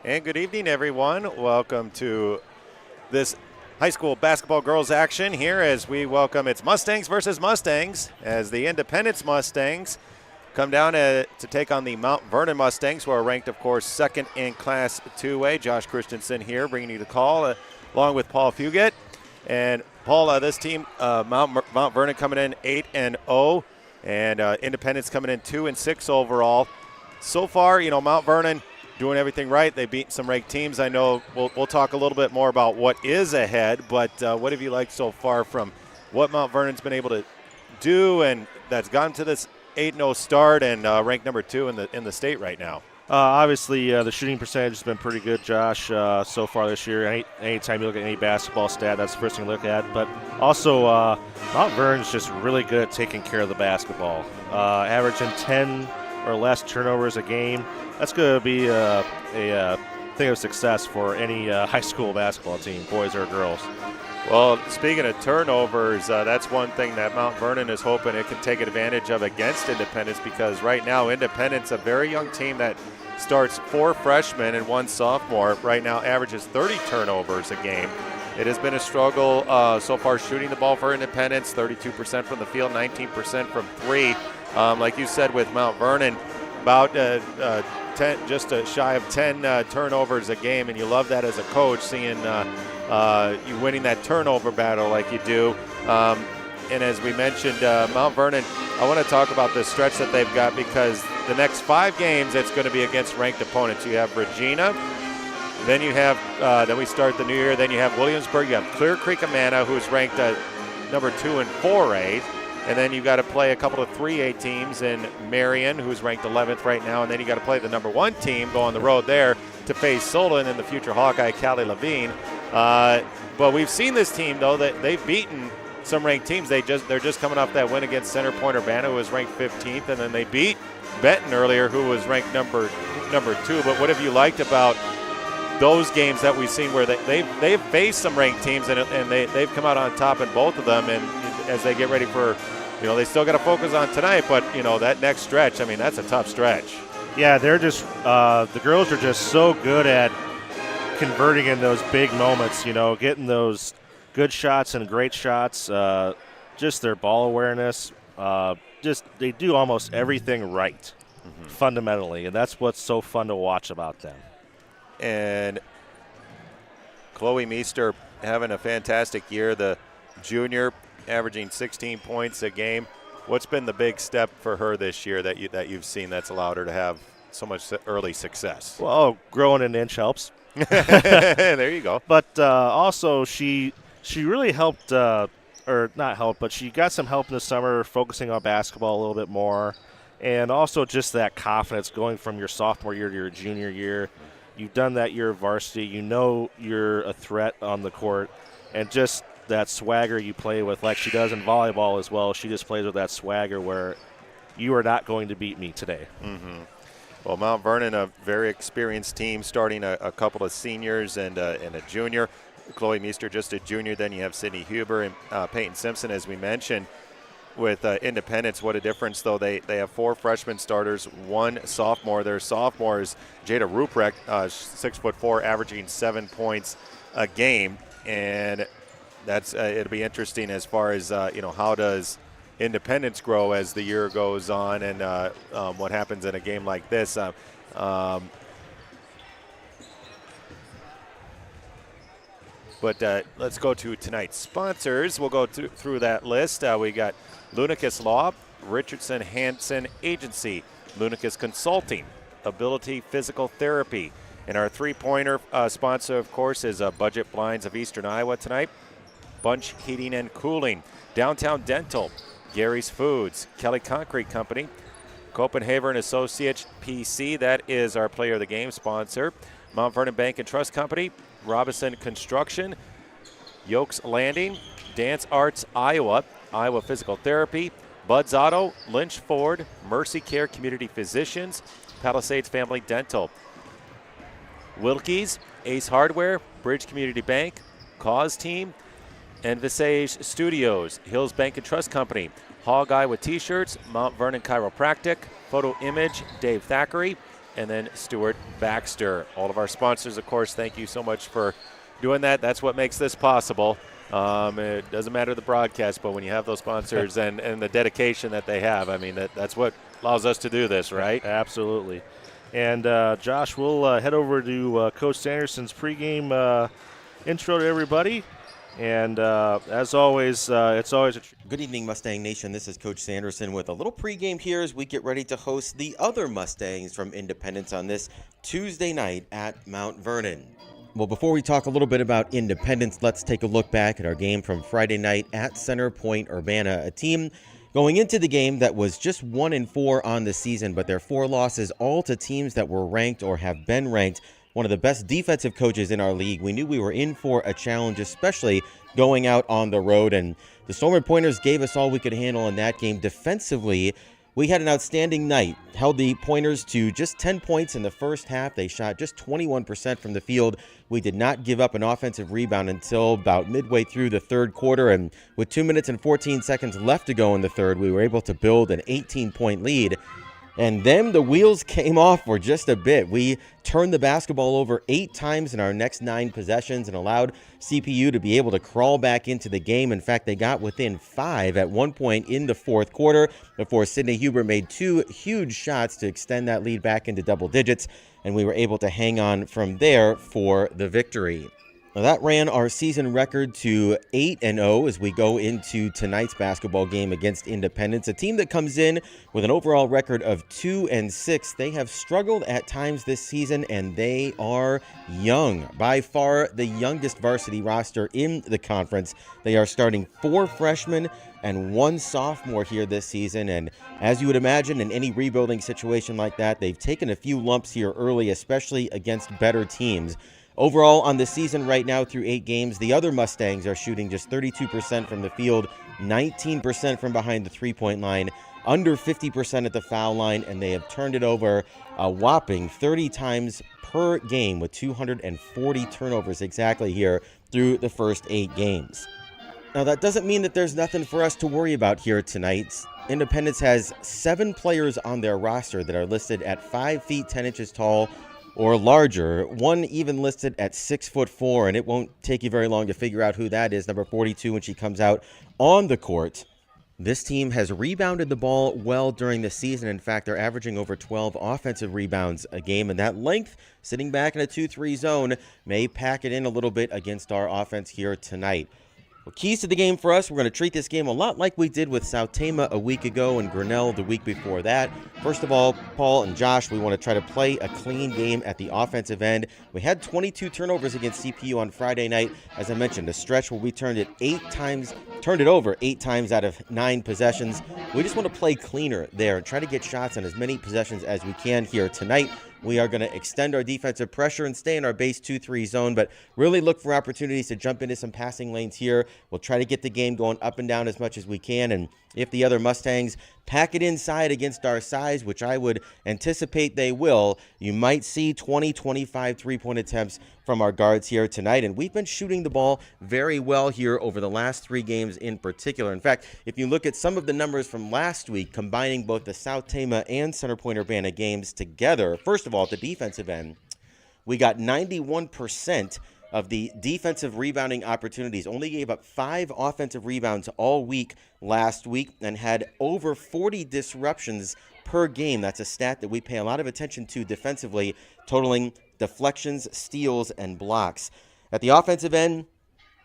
And good evening, everyone. Welcome to this high school basketball girls action here as we welcome it's Mustangs versus Mustangs as the Independence Mustangs come down to take on the Mount Vernon Mustangs, who are ranked, of course, second in Class 2A. Josh Christensen here bringing you the call along with Paul Fugate. And Paul, this team, Mount Vernon coming in 8-0 and Independence coming in 2-6 overall. So far, Mount Vernon doing everything right. They've beaten some ranked teams. I know we'll talk a little bit more about what is ahead, but what have you liked so far from what Mount Vernon's been able to do and that's gotten to this 8-0 start and ranked number 2 in the state right now? Obviously, the shooting percentage has been pretty good, Josh, so far this year. Anytime you look at any basketball stat, that's the first thing to look at. But also, Mount Vernon's just really good at taking care of the basketball. Averaging 10 or less turnovers a game. That's going to be a thing of success for any high school basketball team, boys or girls. Well, speaking of turnovers, that's one thing that Mount Vernon is hoping it can take advantage of against Independence, because right now Independence, a very young team that starts 4 freshmen and 1 sophomore, right now averages 30 turnovers a game. It has been a struggle so far shooting the ball for Independence, 32% from the field, 19% from 3. Like you said with Mount Vernon, about 10, just shy of 10 turnovers a game, and you love that as a coach, seeing you winning that turnover battle like you do. And as we mentioned, Mount Vernon, I want to talk about the stretch that they've got, because the next 5 games it's going to be against ranked opponents. You have Regina, then you have then we start the new year. Then you have Williamsburg, you have Clear Creek Amana, who's ranked number 2 in 4A. And then you've got to play a couple of 3A teams in Marion, who's ranked 11th right now. And then you got to play the number 1 team, go on the road there to face Solon and the future Hawkeye, Callie Levine. But we've seen this team, though, that they've beaten some ranked teams. They're just coming off that win against Center Point Urbana, who was ranked 15th. And then they beat Benton earlier, who was ranked number 2. But what have you liked about those games that we've seen where they've faced some ranked teams and they've come out on top in both of them? And as they get ready for, they still got to focus on tonight, but, that next stretch, that's a tough stretch. Yeah, they're just the girls are just so good at converting in those big moments, getting those good shots and great shots, just their ball awareness. They do almost everything right, fundamentally, and that's what's so fun to watch about them. And Chloe Meester having a fantastic year, the junior, averaging 16 points a game. What's been the big step for her this year that you've seen that's allowed her to have so much early success? Well, growing an inch helps. There you go. But also she really helped, or not helped, but she got some help in the summer focusing on basketball a little bit more. And also just that confidence going from your sophomore year to your junior year. You've done that year of varsity. You're a threat on the court. And just that swagger you play with, like she does in volleyball as well. She just plays with that swagger where you are not going to beat me today. Mm-hmm. Well, Mount Vernon, a very experienced team, starting a couple of seniors and a junior. Chloe Meester, just a junior. Then you have Sydney Huber and Peyton Simpson, as we mentioned. With Independence, what a difference, though. They have 4 freshman starters, 1 sophomore. Their sophomores, Jada Ruprecht, 6'4", averaging 7 points a game. And that's it'll be interesting as far as, how does Independence grow as the year goes on, and what happens in a game like this. But let's go to tonight's sponsors. We'll go through that list. We got Lunicus Law, Richardson Hansen Agency, Lunicus Consulting, Ability Physical Therapy. And our 3-pointer sponsor, of course, is Budget Blinds of Eastern Iowa tonight, Bunch Heating and Cooling, Downtown Dental, Gary's Foods, Kelly Concrete Company, Copenhagen Associates PC, that is our player of the game sponsor, Mount Vernon Bank and Trust Company, Robinson Construction, Yokes Landing, Dance Arts Iowa, Iowa Physical Therapy, Bud's Auto, Lynch Ford, Mercy Care Community Physicians, Palisades Family Dental, Wilkie's, Ace Hardware, Bridge Community Bank, Cause Team, and Visage Studios, Hills Bank and Trust Company, Hog Iowa T-shirts, Mount Vernon Chiropractic, Photo Image, Dave Thackeray, and then Stuart Baxter. All of our sponsors, of course, thank you so much for doing that. That's what makes this possible. It doesn't matter the broadcast, but when you have those sponsors and the dedication that they have, I mean, that's what allows us to do this, right? Absolutely. And, Josh, we'll head over to Coach Sanderson's pregame intro to everybody. And as always, it's always a Good evening, Mustang Nation. This is Coach Sanderson with a little pregame here as we get ready to host the other Mustangs from Independence on this Tuesday night at Mount Vernon. Well, before we talk a little bit about Independence, let's take a look back at our game from Friday night at Center Point Urbana, a team going into the game that was just 1-4 on the season, but their 4 losses all to teams that were ranked or have been ranked. One of the best defensive coaches in our league. We knew we were in for a challenge, especially going out on the road, and the Stormer Pointers gave us all we could handle in that game. Defensively, we had an outstanding night. Held the Pointers to just 10 points in the first half. They shot just 21% from the field. We did not give up an offensive rebound until about midway through the third quarter, and with 2 minutes and 14 seconds left to go in the third, we were able to build an 18-point lead. And then the wheels came off for just a bit. We turned the basketball over 8 times in our next 9 possessions and allowed CPU to be able to crawl back into the game. In fact, they got within 5 at one point in the fourth quarter before Sidney Huber made 2 huge shots to extend that lead back into double digits, and we were able to hang on from there for the victory. Now that ran our season record to 8-0 as we go into tonight's basketball game against Independence, a team that comes in with an overall record of 2-6. They have struggled at times this season, and they are young. By far the youngest varsity roster in the conference. They are starting 4 freshmen and 1 sophomore here this season, and as you would imagine in any rebuilding situation like that, they've taken a few lumps here early, especially against better teams. Overall, on the season right now through 8 games, the other Mustangs are shooting just 32% from the field, 19% from behind the three-point line, under 50% at the foul line, and they have turned it over a whopping 30 times per game with 240 turnovers exactly here through the first 8 games. Now, that doesn't mean that there's nothing for us to worry about here tonight. Independence has 7 players on their roster that are listed at 5 feet 10 inches tall or larger, one even listed at 6'4", and it won't take you very long to figure out who that is, number 42, when she comes out on the court. This team has rebounded the ball well during the season. In fact, they're averaging over 12 offensive rebounds a game, and that length, sitting back in a 2-3 zone, may pack it in a little bit against our offense here tonight. Well, keys to the game for us, we're going to treat this game a lot like we did with South Tama a week ago and Grinnell the week before that. First of all, Paul and Josh, we want to try to play a clean game at the offensive end. We had 22 turnovers against CPU on Friday night. As I mentioned, a stretch where we turned it over 8 times out of 9 possessions. We just want to play cleaner there and try to get shots on as many possessions as we can here tonight. We are going to extend our defensive pressure and stay in our base 2-3 zone, but really look for opportunities to jump into some passing lanes here. We'll try to get the game going up and down as much as we can, and if the other Mustangs pack it inside against our size, which I would anticipate they will, you might see 20-25 three-point attempts from our guards here tonight. And we've been shooting the ball very well here over the last 3 games in particular. In fact, if you look at some of the numbers from last week, combining both the South Tama and Center Point Urbana games together, first of all, at the defensive end, we got 91% of the defensive rebounding opportunities, only gave up 5 offensive rebounds all week last week, and had over 40 disruptions per game. That's a stat that we pay a lot of attention to defensively, totaling deflections, steals, and blocks. At the offensive end,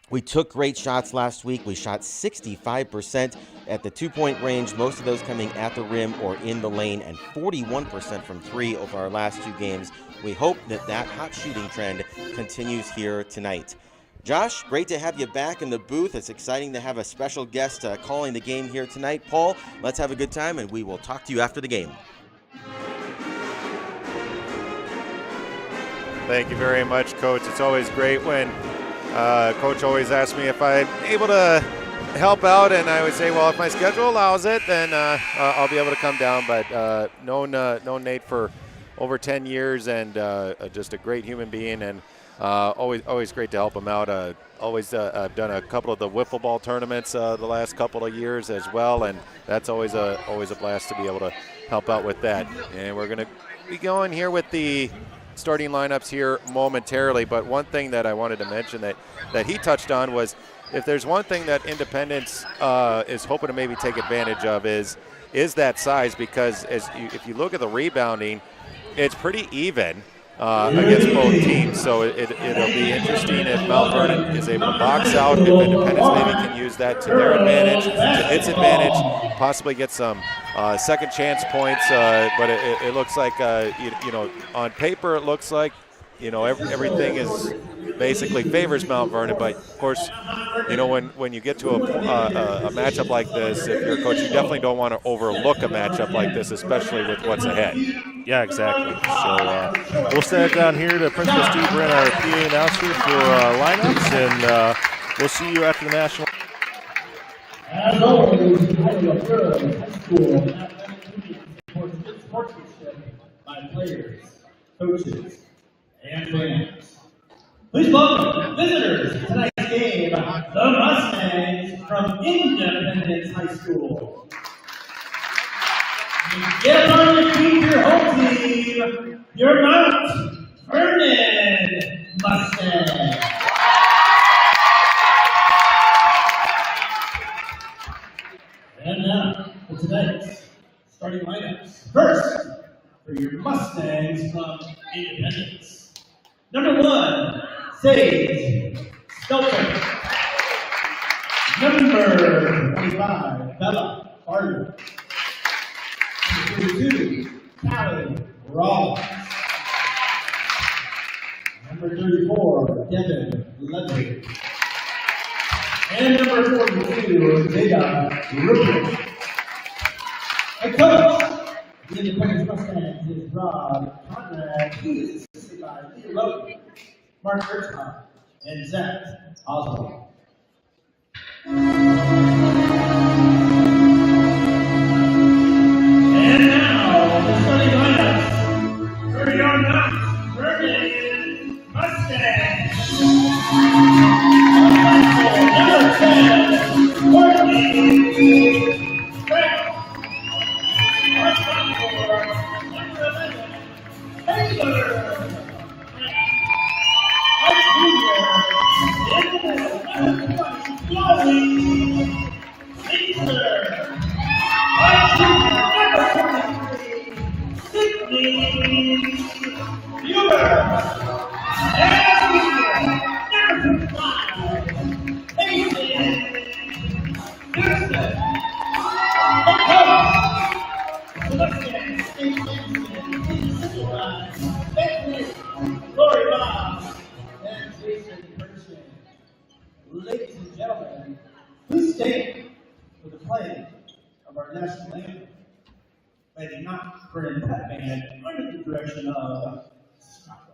we took great shots last week. We shot 65% at the 2-point range, most of those coming at the rim or in the lane, and 41% from 3 over our last 2 games. We hope that that hot shooting trend continues here tonight. Josh, great to have you back in the booth. It's exciting to have a special guest calling the game here tonight. Paul, let's have a good time, and we will talk to you after the game. Thank you very much, Coach. It's always great when Coach always asks me if I'm able to help out, and I always say, well, if my schedule allows it, then I'll be able to come down. But known Nate for over 10 years, and just a great human being, and always great to help him out. I've done a couple of the wiffle ball tournaments the last couple of years as well, and that's always a blast to be able to help out with that. And we're gonna be going here with the starting lineups here momentarily, but one thing that I wanted to mention that he touched on was if there's one thing that Independence is hoping to maybe take advantage of is that size, because if you look at the rebounding, it's pretty even against both teams. So it'll be interesting if Mount Vernon is able to box out, if Independence maybe can use that to their advantage, to its advantage, possibly get some second chance points. But it looks like, on paper it looks like, everything is basically favors Mount Vernon. But of course, when you get to a matchup like this, if you're a coach, you definitely don't want to overlook a matchup like this, especially with what's ahead. Yeah, exactly. So we'll send it down here to Principal Steve Brin, our PA announcer, for lineups, and we'll see you after the national. As always, Iowa Girls High School athletic supports good sportsmanship by players, coaches, and fans. Please welcome visitors to tonight's game, the Mustangs from Independence High School. Get on your feet, your home team, your Mount Vernon Mustangs. And now for tonight's starting lineups. First, for your Mustangs from Independence. Number 1, Sage Stelter. Number 25, Bella Carter. Number 32, Callie Rollins. Number 34, Devin Ledley. And number 42, Vega Rupert. And coach, the Independence Mustangs is Rob Conrad. He is assisted by Peter Logan, Mark Kirchhoff, and Zach Oswald. And now, the starting lineups for your Mount Vernon Mustangs. Number 10, Courtney Frank. Number 11, Taylor Frank. Our junior, number 20, Chloe Caesar. Our junior, number 23, Sydney Mueller. And senior, number 25, Mason Pearson. The coach, the Mustangs State Champion, Lori Bob, and Jason Pearson. Ladies and gentlemen, please stand for the playing of our national anthem, by the Mount Vernon Pep Band under the direction of Scott.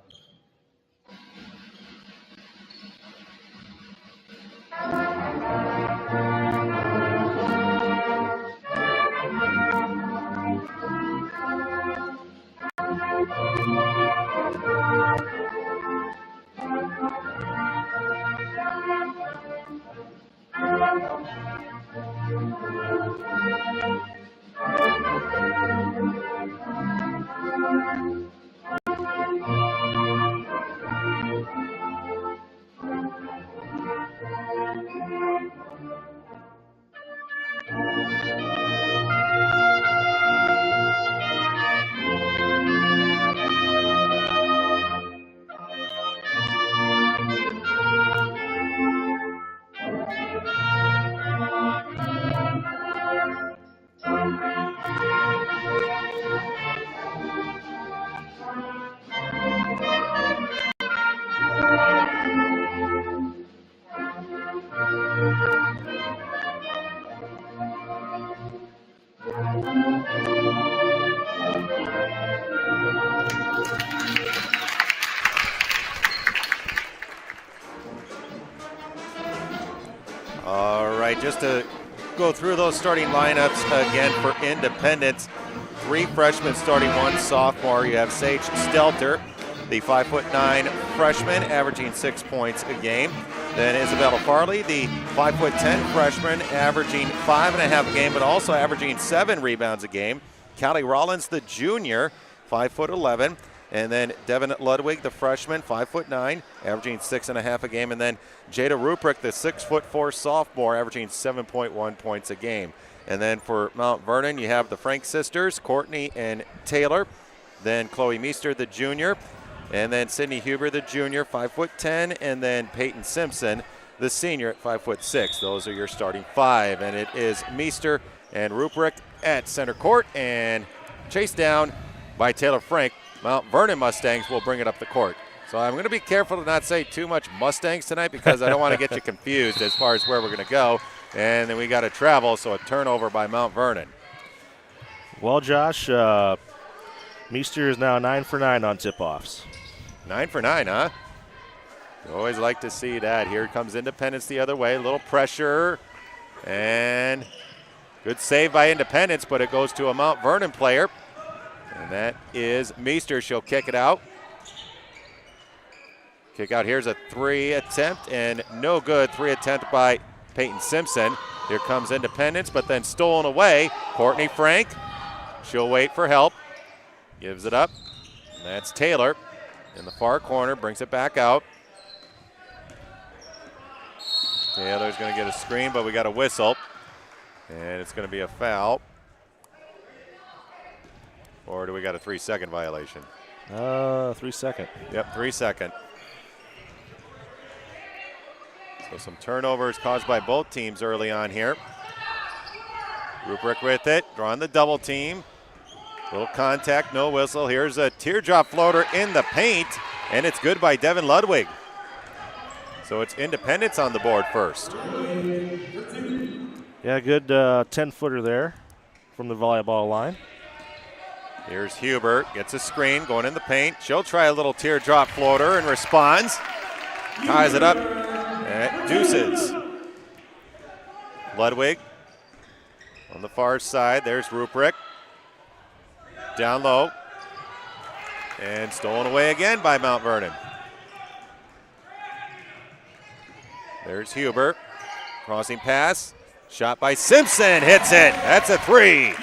Just to go through those starting lineups again for Independence. 3 freshmen starting, 1 sophomore. You have Sage Stelter, the 5'9" freshman, averaging 6 points a game. Then Isabella Farley, the 5'10" freshman, averaging 5.5 a game, but also averaging 7 rebounds a game. Callie Rollins, the junior, 5'11". And then Devin Ludwig, the freshman, 5'9", averaging 6.5 a game. And then Jada Ruprecht, the 6'4" sophomore, averaging 7.1 points a game. And then for Mount Vernon, you have the Frank sisters, Courtney and Taylor. Then Chloe Meester, the junior. And then Sydney Huber, the junior, 5'10". And then Peyton Simpson, the senior, at 5'6". Those are your starting five. And it is Meester and Ruprecht at center court. And chased down by Taylor Frank. Mount Vernon Mustangs will bring it up the court. So I'm going to be careful to not say too much Mustangs tonight because I don't want to get you confused as far as where we're going to go. And then we got to travel, so a turnover by Mount Vernon. Well, Josh, Meester is now 9 for 9 on tip-offs. 9 for 9, huh? You always like to see that. Here comes Independence the other way. A little pressure. And good save by Independence, but it goes to a Mount Vernon player. And that is Meester. She'll kick it out. Kick out. Here's a 3 attempt, and no good. 3 attempt by Peyton Simpson. Here comes Independence, but then stolen away. Courtney Frank. She'll wait for help. Gives it up. And that's Taylor in the far corner. Brings it back out. Taylor's going to get a screen, but we got a whistle. And it's going to be a foul. Or do we got a 3-second violation? 3-second. Yep, 3-second. So some turnovers caused by both teams early on here. Ruprecht with it, drawing the double team. Little contact, no whistle. Here's a teardrop floater in the paint, and it's good by Devin Ludwig. So it's Independence on the board first. Yeah, good 10-footer there from the volleyball line. Here's Huber, gets a screen, going in the paint. She'll try a little teardrop floater and responds. Ties it up, and it deuces. Ludwig on the far side. There's Ruprecht. Down low. And stolen away again by Mount Vernon. There's Huber. Crossing pass. Shot by Simpson. Hits it. That's a 3.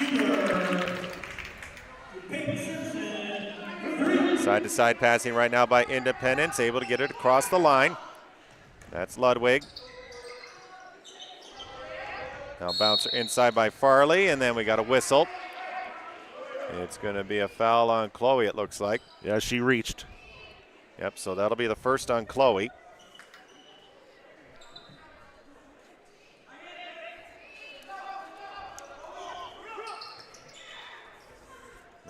Side-to-side passing right now by Independence, able to get it across the line. That's Ludwig. Now bouncer inside by Farley, and then we got a whistle. It's going to be a foul on Chloe, it looks like. Yeah, she reached. Yep, so that'll be the first on Chloe.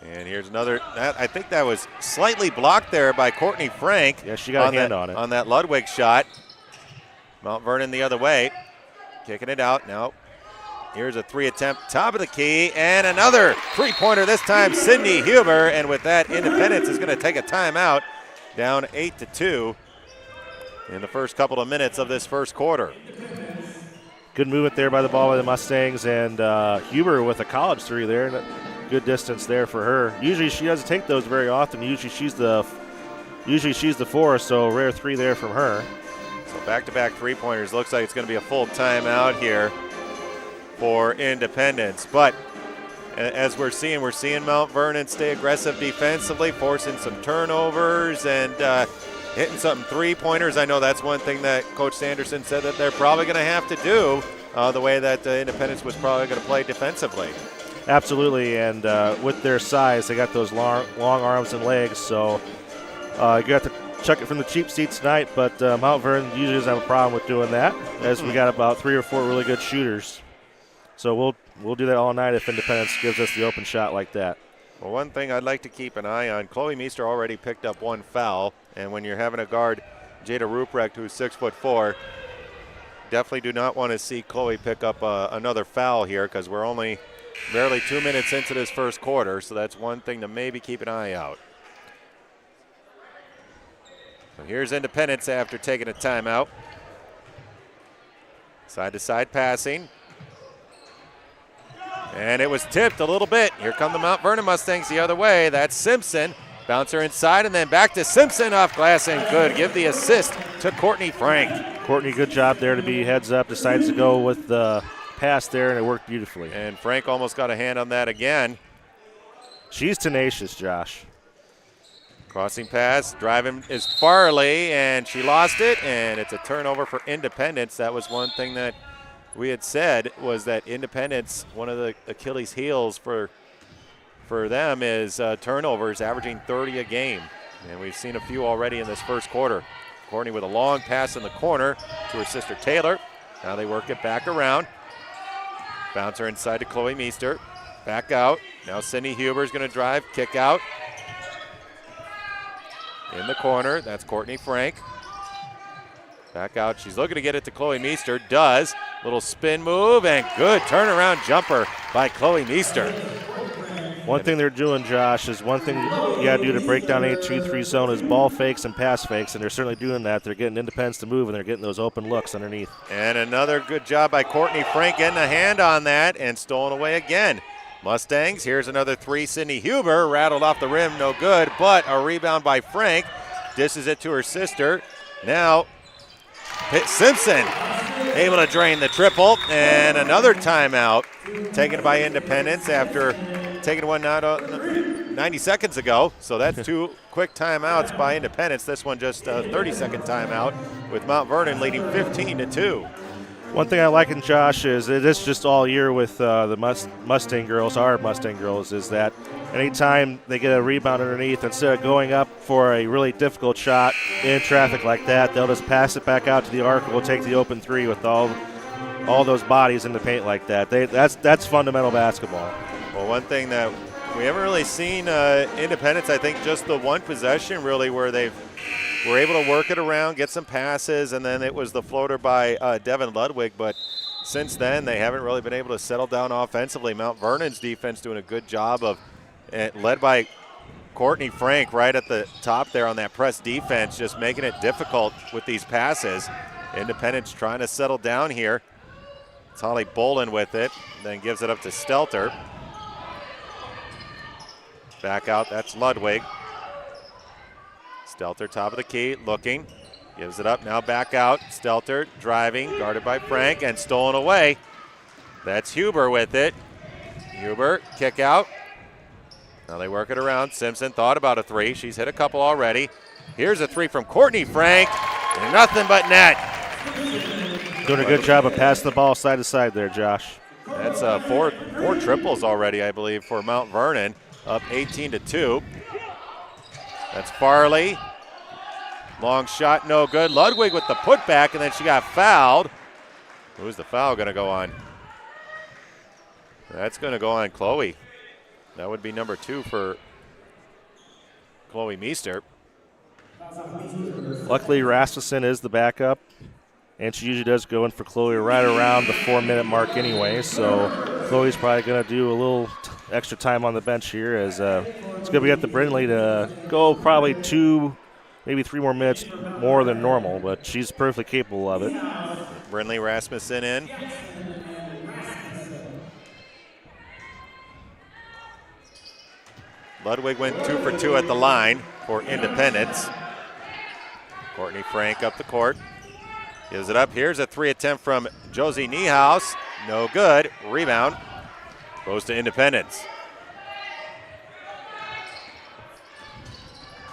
And here's another. I think that was slightly blocked there by Courtney Frank. Yeah, she got a hand on it. On that Ludwig shot. Mount Vernon the other way. Kicking it out. Now, here's a 3 attempt. Top of the key. And another three-pointer this time, Sydney Huber. And with that, Independence is going to take a timeout. Down 8-2 in the first couple of minutes of this first quarter. Good movement there by the ball by the Mustangs. And Huber with a college 3 there. Good distance there for her. Usually she doesn't take those very often. Usually she's the 4, so rare 3 there from her. So back-to-back three-pointers. Looks like it's going to be a full timeout here for Independence. But as we're seeing Mount Vernon stay aggressive defensively, forcing some turnovers and hitting some three-pointers. I know that's one thing that Coach Sanderson said that they're probably going to have to do the way that Independence was probably going to play defensively. Absolutely, and with their size, they got those long arms and legs, so you got to chuck it from the cheap seats tonight, but Mount Vernon usually doesn't have a problem with doing that, as we got about 3 or 4 really good shooters. So we'll do that all night if Independence gives us the open shot like that. Well, one thing I'd like to keep an eye on, Chloe Meester already picked up 1 foul, and when you're having a guard Jada Ruprecht, who's 6'4", definitely do not want to see Chloe pick up another foul here because we're only barely 2 minutes into this first quarter, so that's one thing to maybe keep an eye out. So here's Independence after taking a timeout. Side-to-side passing. And it was tipped a little bit. Here come the Mount Vernon Mustangs the other way. That's Simpson. Bouncer inside and then back to Simpson off glass and good. Give the assist to Courtney Frank. Courtney, good job there to be heads up. Decides to go with the pass there, and it worked beautifully. And Frank almost got a hand on that again. She's tenacious, Josh. Crossing pass, driving is Farley, and she lost it, and it's a turnover for Independence. That was one thing that we had said, was that Independence, one of the Achilles heels for them is turnovers, averaging 30 a game. And we've seen a few already in this first quarter. Courtney with a long pass in the corner to her sister Taylor. Now they work it back around. Bouncer inside to Chloe Meester. Back out. Now Sydney Huber's going to drive, kick out. In the corner, that's Courtney Frank. Back out, she's looking to get it to Chloe Meester, does. Little spin move and good turnaround jumper by Chloe Meester. One thing they're doing, Josh, is one thing you got to do to break down 8-2-3 zone is ball fakes and pass fakes, and they're certainly doing that. They're getting Independence to move, and they're getting those open looks underneath. And another good job by Courtney Frank getting a hand on that and stolen away again. Mustangs, here's another three. Sydney Huber rattled off the rim, no good, but a rebound by Frank. Dishes it to her sister. Now Simpson able to drain the triple, and another timeout taken by Independence after taking one out 90 seconds ago. So that's two quick timeouts by Independence. This one just a 30-second timeout with Mount Vernon leading 15-2. One thing I like in Josh is it is just all year with the Mustang girls, our Mustang girls, is that anytime they get a rebound underneath, instead of going up for a really difficult shot in traffic like that, they'll just pass it back out to the arc. We'll take the open three with all those bodies in the paint like that. That's fundamental basketball. Well, one thing that we haven't really seen Independence, I think just the one possession really where they were able to work it around, get some passes, and then it was the floater by Devin Ludwig. But since then, they haven't really been able to settle down offensively. Mount Vernon's defense doing a good job of, led by Courtney Frank right at the top there on that press defense, just making it difficult with these passes. Independence trying to settle down here. It's Holly Bolin with it, then gives it up to Stelter. Back out, that's Ludwig. Stelter, top of the key, looking. Gives it up, now back out. Stelter driving, guarded by Frank, and stolen away. That's Huber with it. Huber, kick out. Now they work it around. Simpson thought about a three. She's hit a couple already. Here's a three from Courtney Frank. And nothing but net. Doing a good job of passing the ball side to side there, Josh. That's four triples already, I believe, for Mount Vernon, up 18-2. That's Farley. Long shot, no good. Ludwig with the putback, and then she got fouled. Who's the foul going to go on? That's going to go on Chloe. That would be number 2 for Chloe Meester. Luckily, Rasmussen is the backup, and she usually does go in for Chloe right around the 4-minute mark anyway, so Chloe's probably going to do a little extra time on the bench here as it's going to be up to Brindley to go probably 2, maybe 3 more minutes more than normal, but she's perfectly capable of it. Brindley Rasmussen in. Ludwig went 2 for 2 at the line for Independence. Courtney Frank up the court. Gives it up. Here's a 3 attempt from Josie Niehaus. No good. Rebound. Goes to Independence.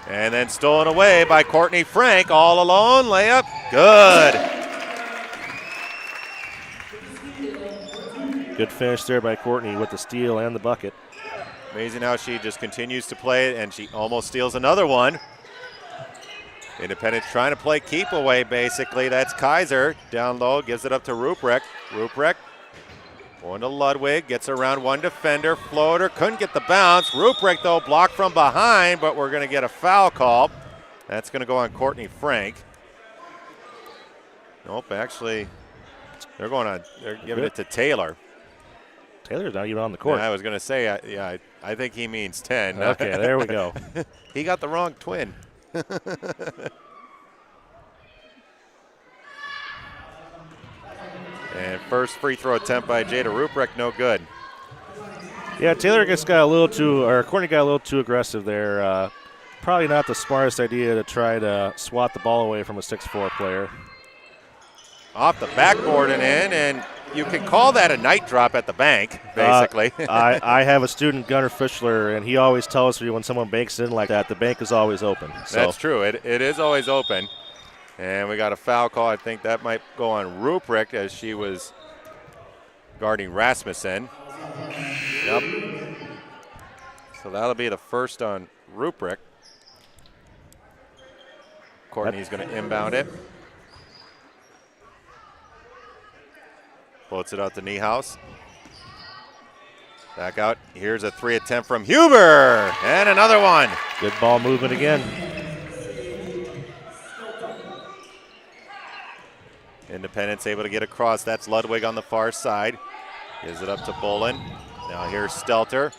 And then stolen away by Courtney Frank. All alone. Layup. Good. Good finish there by Courtney with the steal and the bucket. Amazing how she just continues to play it, and she almost steals another one. Independence trying to play keep away, basically. That's Kaiser. Down low, gives it up to Ruprecht. Ruprecht going to Ludwig, gets around one defender. Floater, couldn't get the bounce. Ruprecht, though, blocked from behind, but we're going to get a foul call. That's going to go on Courtney Frank. Nope, actually, they're giving it to Taylor. Taylor's not even on the court. Yeah, I was going to say, I think he means 10. Okay, there we go. He got the wrong twin. And first free throw attempt by Jada Ruprecht, no good. Yeah, Taylor Courtney got a little too aggressive there. Probably not the smartest idea to try to swat the ball away from a 6'4" player. Off the backboard and in, and you can call that a night drop at the bank, basically. I have a student, Gunnar Fischler, and he always tells me when someone banks in like that, the bank is always open. So. That's true. It is always open. And we got a foul call. I think that might go on Ruprecht as she was guarding Rasmussen. Yep. So that'll be the first on Ruprecht. Courtney's going to inbound it. Floats it out to Niehaus. Back out. Here's a 3 attempt from Huber. And another one. Good ball movement again. Independence able to get across. That's Ludwig on the far side. Gives it up to Bolin. Now here's Stelter.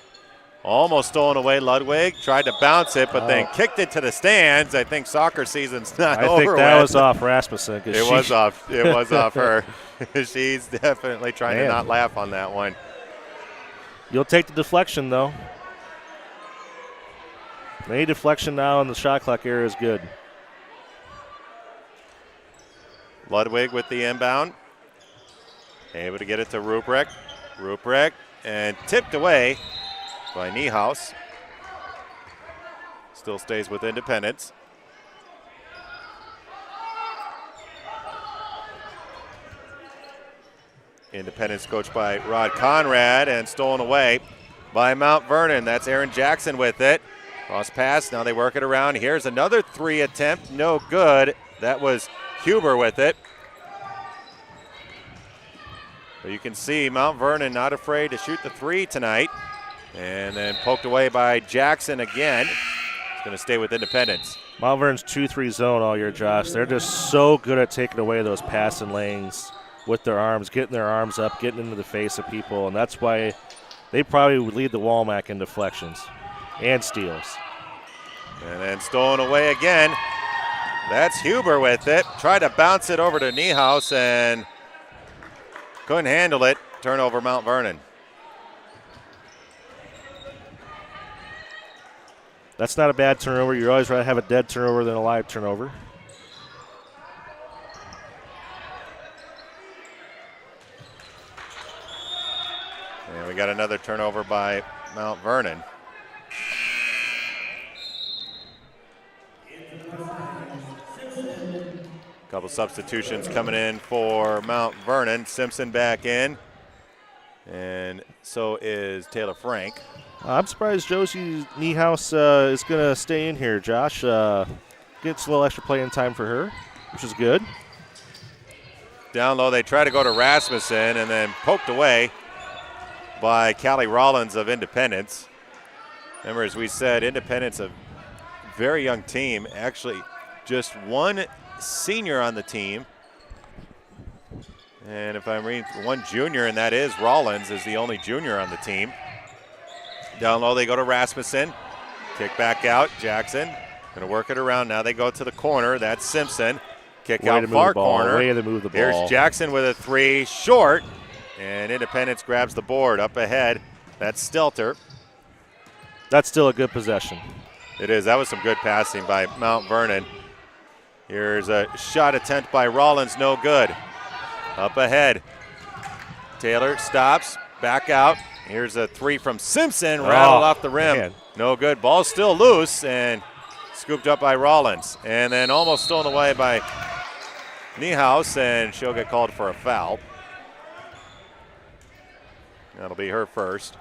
Almost stolen away. Ludwig tried to bounce it, but then kicked it to the stands. I think soccer season's not over. I think that was off Rasmussen. It was off. It was off her. She's definitely trying to not laugh on that one. You'll take the deflection, though. Any deflection now in the shot clock area is good. Ludwig with the inbound. Able to get it to Ruprecht. Ruprecht and tipped away by Niehaus. Still stays with Independence. Independence coached by Rod Conrad and stolen away by Mount Vernon. That's Aaron Jackson with it. Cross pass, now they work it around. Here's another 3 attempt, no good. That was Huber with it. But you can see Mount Vernon not afraid to shoot the 3 tonight. And then poked away by Jackson again. It's going to stay with Independence. Mount Vernon's 2-3 zone all year, Josh. They're just so good at taking away those passing lanes with their arms, getting their arms up, getting into the face of people, and that's why they probably would lead the WaMac in deflections and steals. And then stolen away again. That's Huber with it. Tried to bounce it over to Niehaus and couldn't handle it. Turnover Mount Vernon. That's not a bad turnover. You'd always rather have a dead turnover than a live turnover. And we got another turnover by Mount Vernon. Couple substitutions coming in for Mount Vernon. Simpson back in, and so is Taylor Frank. I'm surprised Josie Niehaus is going to stay in here, Josh. Gets a little extra playing time for her, which is good. Down low, they try to go to Rasmussen and then poked away by Callie Rollins of Independence. Remember, as we said, Independence, a very young team. Actually, just one senior on the team. And if I'm reading, one junior, and that is Rollins, is the only junior on the team. Down low, they go to Rasmussen. Kick back out. Jackson going to work it around. Now they go to the corner. That's Simpson. Kick out far corner. Way to move the ball. Here's Jackson with a 3, short. And Independence grabs the board up ahead. That's Stelter. That's still a good possession. It is. That was some good passing by Mount Vernon. Here's a shot attempt by Rollins. No good. Up ahead. Taylor stops. Back out. Here's a 3 from Simpson. Rattled off the rim. Man. No good. Ball's still loose and scooped up by Rollins. And then almost stolen away by Niehaus, and she'll get called for a foul. That'll be her first.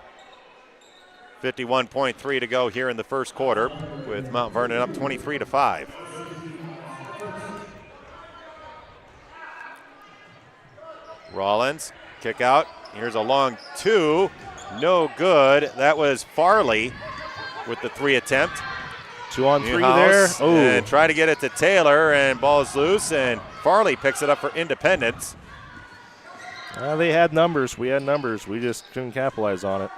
51.3 to go here in the first quarter with Mount Vernon up 23-5. Rollins, kick out. Here's a long 2. No good. That was Farley with the 3 attempt. 2 on 3 Niehaus, there. Oh, and try to get it to Taylor, and ball is loose, and Farley picks it up for Independence. They had numbers. We had numbers. We just couldn't capitalize on it.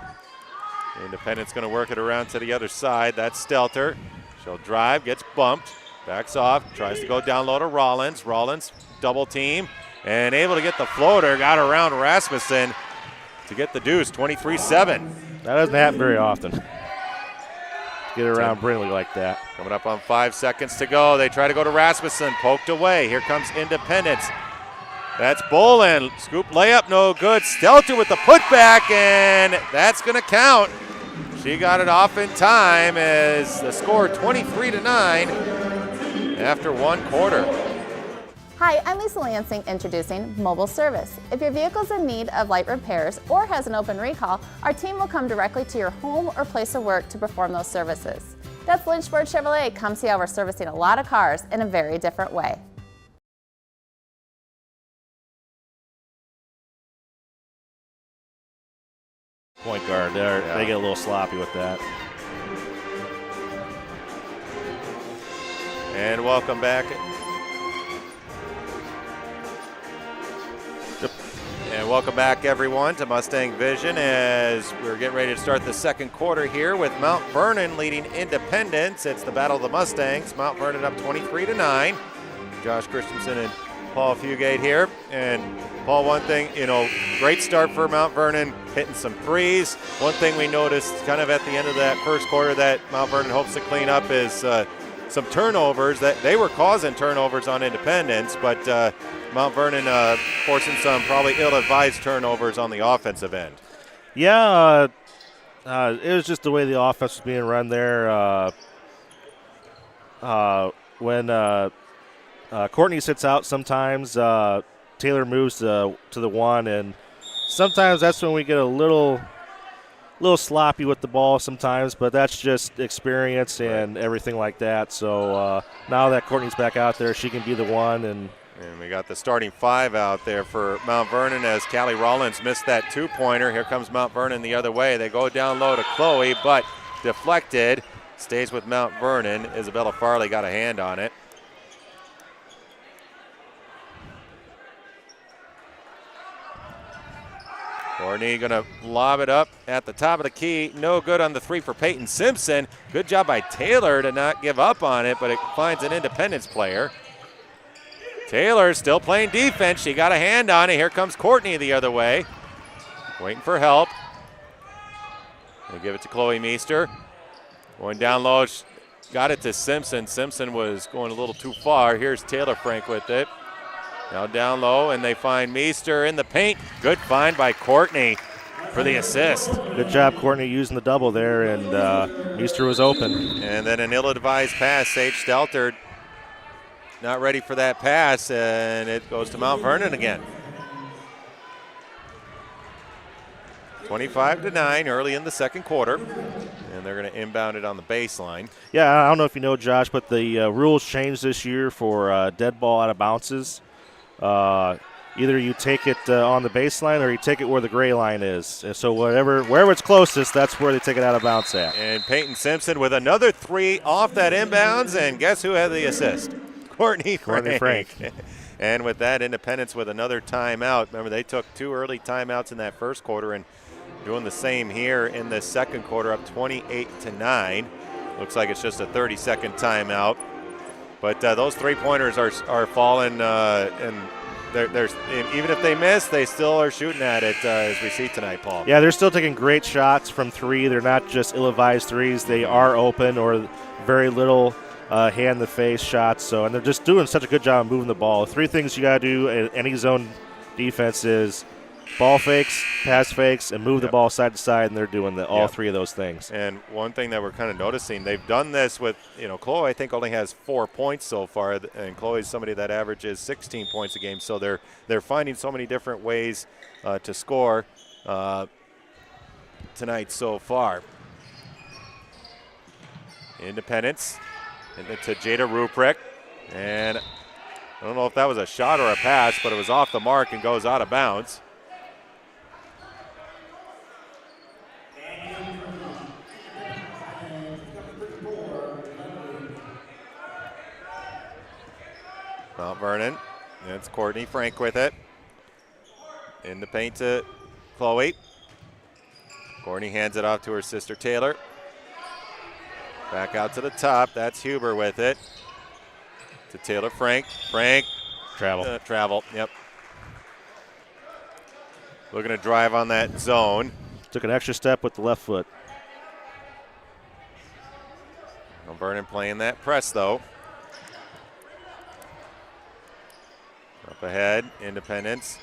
Independence going to work it around to the other side. That's Stelter. She'll drive, gets bumped, backs off, tries to go down low to Rollins. Rollins double team and able to get the floater. Got around Rasmussen to get the deuce, 23-7. That doesn't happen very often. Get around Brindley like that. Coming up on 5 seconds to go. They try to go to Rasmussen, poked away. Here comes Independence. That's Bolin. Scoop layup, no good. Stelter with the putback, and that's going to count. She got it off in time as the score 23-9 after 1 quarter. Hi, I'm Lisa Lansing introducing Mobile Service. If your vehicle's in need of light repairs or has an open recall, our team will come directly to your home or place of work to perform those services. That's Lynchburg Chevrolet. Come see how we're servicing a lot of cars in a very different way. Point guard, they get a little sloppy with that. And welcome back. And welcome back, everyone, to Mustang Vision as we're getting ready to start the second quarter here with Mount Vernon leading Independence. It's the Battle of the Mustangs. Mount Vernon up 23-9. Josh Christensen and Paul Fugate here. And Paul, one thing, great start for Mount Vernon, hitting some threes. One thing we noticed kind of at the end of that first quarter that Mount Vernon hopes to clean up is some turnovers. That they were causing turnovers on Independence, but Mount Vernon forcing some probably ill-advised turnovers on the offensive end. Yeah, it was just the way the offense was being run there. When Courtney sits out sometimes, Taylor moves to the 1, and sometimes that's when we get a little sloppy with the ball sometimes, but that's just experience and everything like that. So now that Courtney's back out there, she can be the 1. And we got the starting 5 out there for Mount Vernon as Callie Rollins missed that 2-pointer. Here comes Mount Vernon the other way. They go down low to Chloe, but deflected. Stays with Mount Vernon. Isabella Farley got a hand on it. Courtney going to lob it up at the top of the key. No good on the 3 for Peyton Simpson. Good job by Taylor to not give up on it, but it finds an Independence player. Taylor still playing defense. She got a hand on it. Here comes Courtney the other way. Waiting for help. They give it to Chloe Meester. Going down low. Got it to Simpson. Simpson was going a little too far. Here's Taylor Frank with it. Now down low, and they find Meester in the paint. Good find by Courtney for the assist. Good job, Courtney, using the double there, and Meester was open. And then an ill-advised pass. Sage Stelter not ready for that pass, and it goes to Mount Vernon again. 25-9 early in the second quarter, and they're going to inbound it on the baseline. Yeah, I don't know if you know, Josh, but the rules changed this year for dead ball out of bounces. Either you take it on the baseline or you take it where the gray line is. And so wherever it's closest, that's where they take it out of bounds at. And Peyton Simpson with another 3 off that inbounds, and guess who had the assist? Courtney Frank. And with that, Independence with another timeout. Remember, they took 2 early timeouts in that first quarter and doing the same here in the second quarter, up 28-9. Looks like it's just a 30-second timeout. But those 3-pointers are falling, and there's even if they miss, they still are shooting at it as we see tonight, Paul. Yeah, they're still taking great shots from 3. They're not just ill-advised threes. They are open or very little hand-in-the-face shots. And they're just doing such a good job of moving the ball. 3 things you got to do in any zone defense is ball fakes, pass fakes, and move the ball side to side, and they're doing all 3 of those things. And one thing that we're kind of noticing, they've done this with, Chloe, I think, only has 4 points so far, and Chloe's somebody that averages 16 points a game, so they're finding so many different ways to score tonight so far. Independence, and to Jada Ruprecht, and I don't know if that was a shot or a pass, but it was off the mark and goes out of bounds. Mount Vernon, it's Courtney Frank with it. In the paint to Chloe. Courtney hands it off to her sister Taylor. Back out to the top, that's Huber with it. To Taylor Frank. Travel, yep. Looking to drive on that zone. Took an extra step with the left foot. Mount Vernon playing that press though. Up ahead, Independence.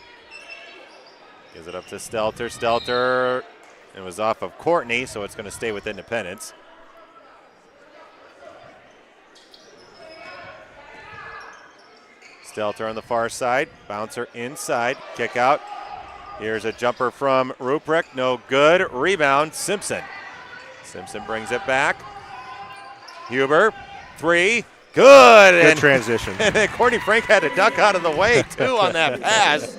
Gives it up to Stelter. Stelter, it was off of Courtney, so it's going to stay with Independence. Stelter on the far side, bouncer inside, kick out. Here's a jumper from Ruprecht, no good. Rebound, Simpson. Simpson brings it back. Huber, three, good. Good transition. And then Courtney Frank had to duck out of the way, too, on that pass,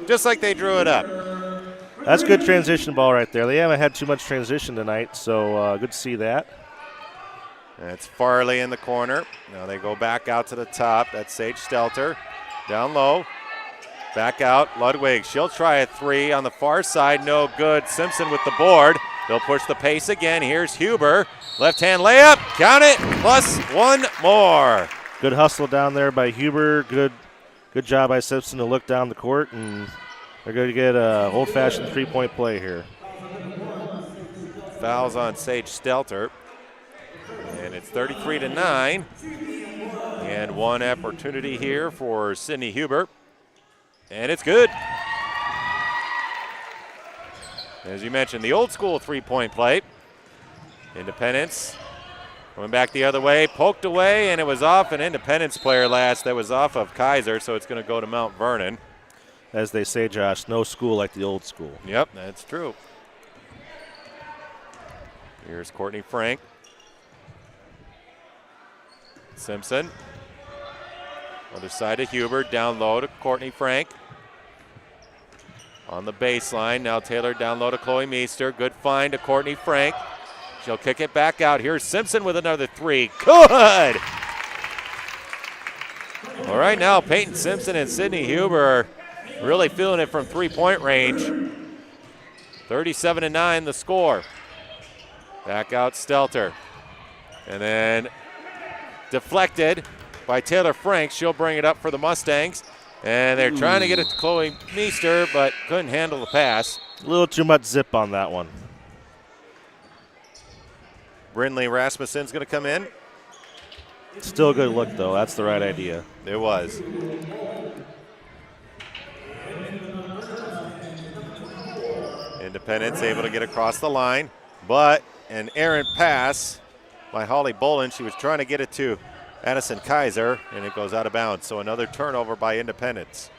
just like they drew it up. That's good transition ball right there. They haven't had too much transition tonight, so good to see that. That's Farley in the corner. Now they go back out to the top. That's Sage Stelter. Down low. Back out. Ludwig. She'll try a three on the far side. No good. Simpson with the board. They'll push the pace again. Here's Huber. Left-hand layup. Count it. Plus one more. Good hustle down there by Huber. Good job by Simpson to look down the court, and they're going to get an old-fashioned three-point play here. Fouls on Sage Stelter. And it's 33-9. And one opportunity here for Sydney Huber. And it's good. As you mentioned, the old school three-point play. Independence going back the other way, poked away, and it was off an Independence player last that was off of Kaiser, so it's going to go to Mount Vernon. As they say, Josh, no school like the old school. Yep, that's true. Here's Courtney Frank. Simpson. Other side to Huber, down low to Courtney Frank. On the baseline, now Taylor down low to Chloe Meester. Good find to Courtney Frank. She'll kick it back out. Here's Simpson with another three. Good! All right, now Peyton Simpson and Sydney Huber really feeling it from three-point range. 37-9 the score. Back out Stelter. And then deflected by Taylor Frank. She'll bring it up for the Mustangs. And they're trying to get it to Chloe Meester, but couldn't handle the pass. A little too much zip on that one. Brindley Rasmussen's going to come in. Still a good look, though. That's the right idea. It was. Independence able to get across the line, but an errant pass by Holly Bolin. She was trying to get it to Addison Kaiser, and it goes out of bounds. So another turnover by Independence.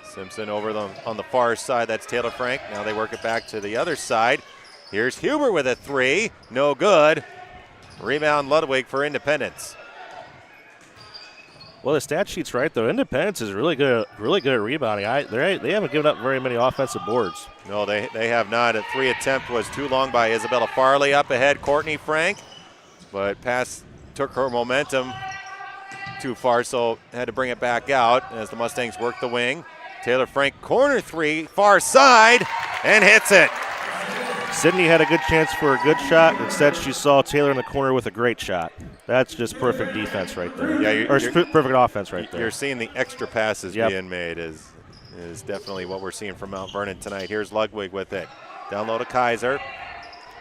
Simpson over on the far side. That's Taylor Frank. Now they work it back to the other side. Here's Huber with a three. No good. Rebound Ludwig for Independence. Well, the stat sheet's right, though. Independence is really good at rebounding. They haven't given up very many offensive boards. No, they have not. A three attempt was too long by Isabella Farley. Up ahead, Courtney Frank. But pass took her momentum too far, so had to bring it back out as the Mustangs work the wing. Taylor Frank, corner three, far side, and hits it. Sydney had a good chance for a good shot. Instead, she saw Taylor in the corner with a great shot. That's just perfect defense right there. Yeah, perfect offense right there. You're seeing the extra passes being made is definitely what we're seeing from Mount Vernon tonight. Here's Ludwig with it. Down low to Kaiser.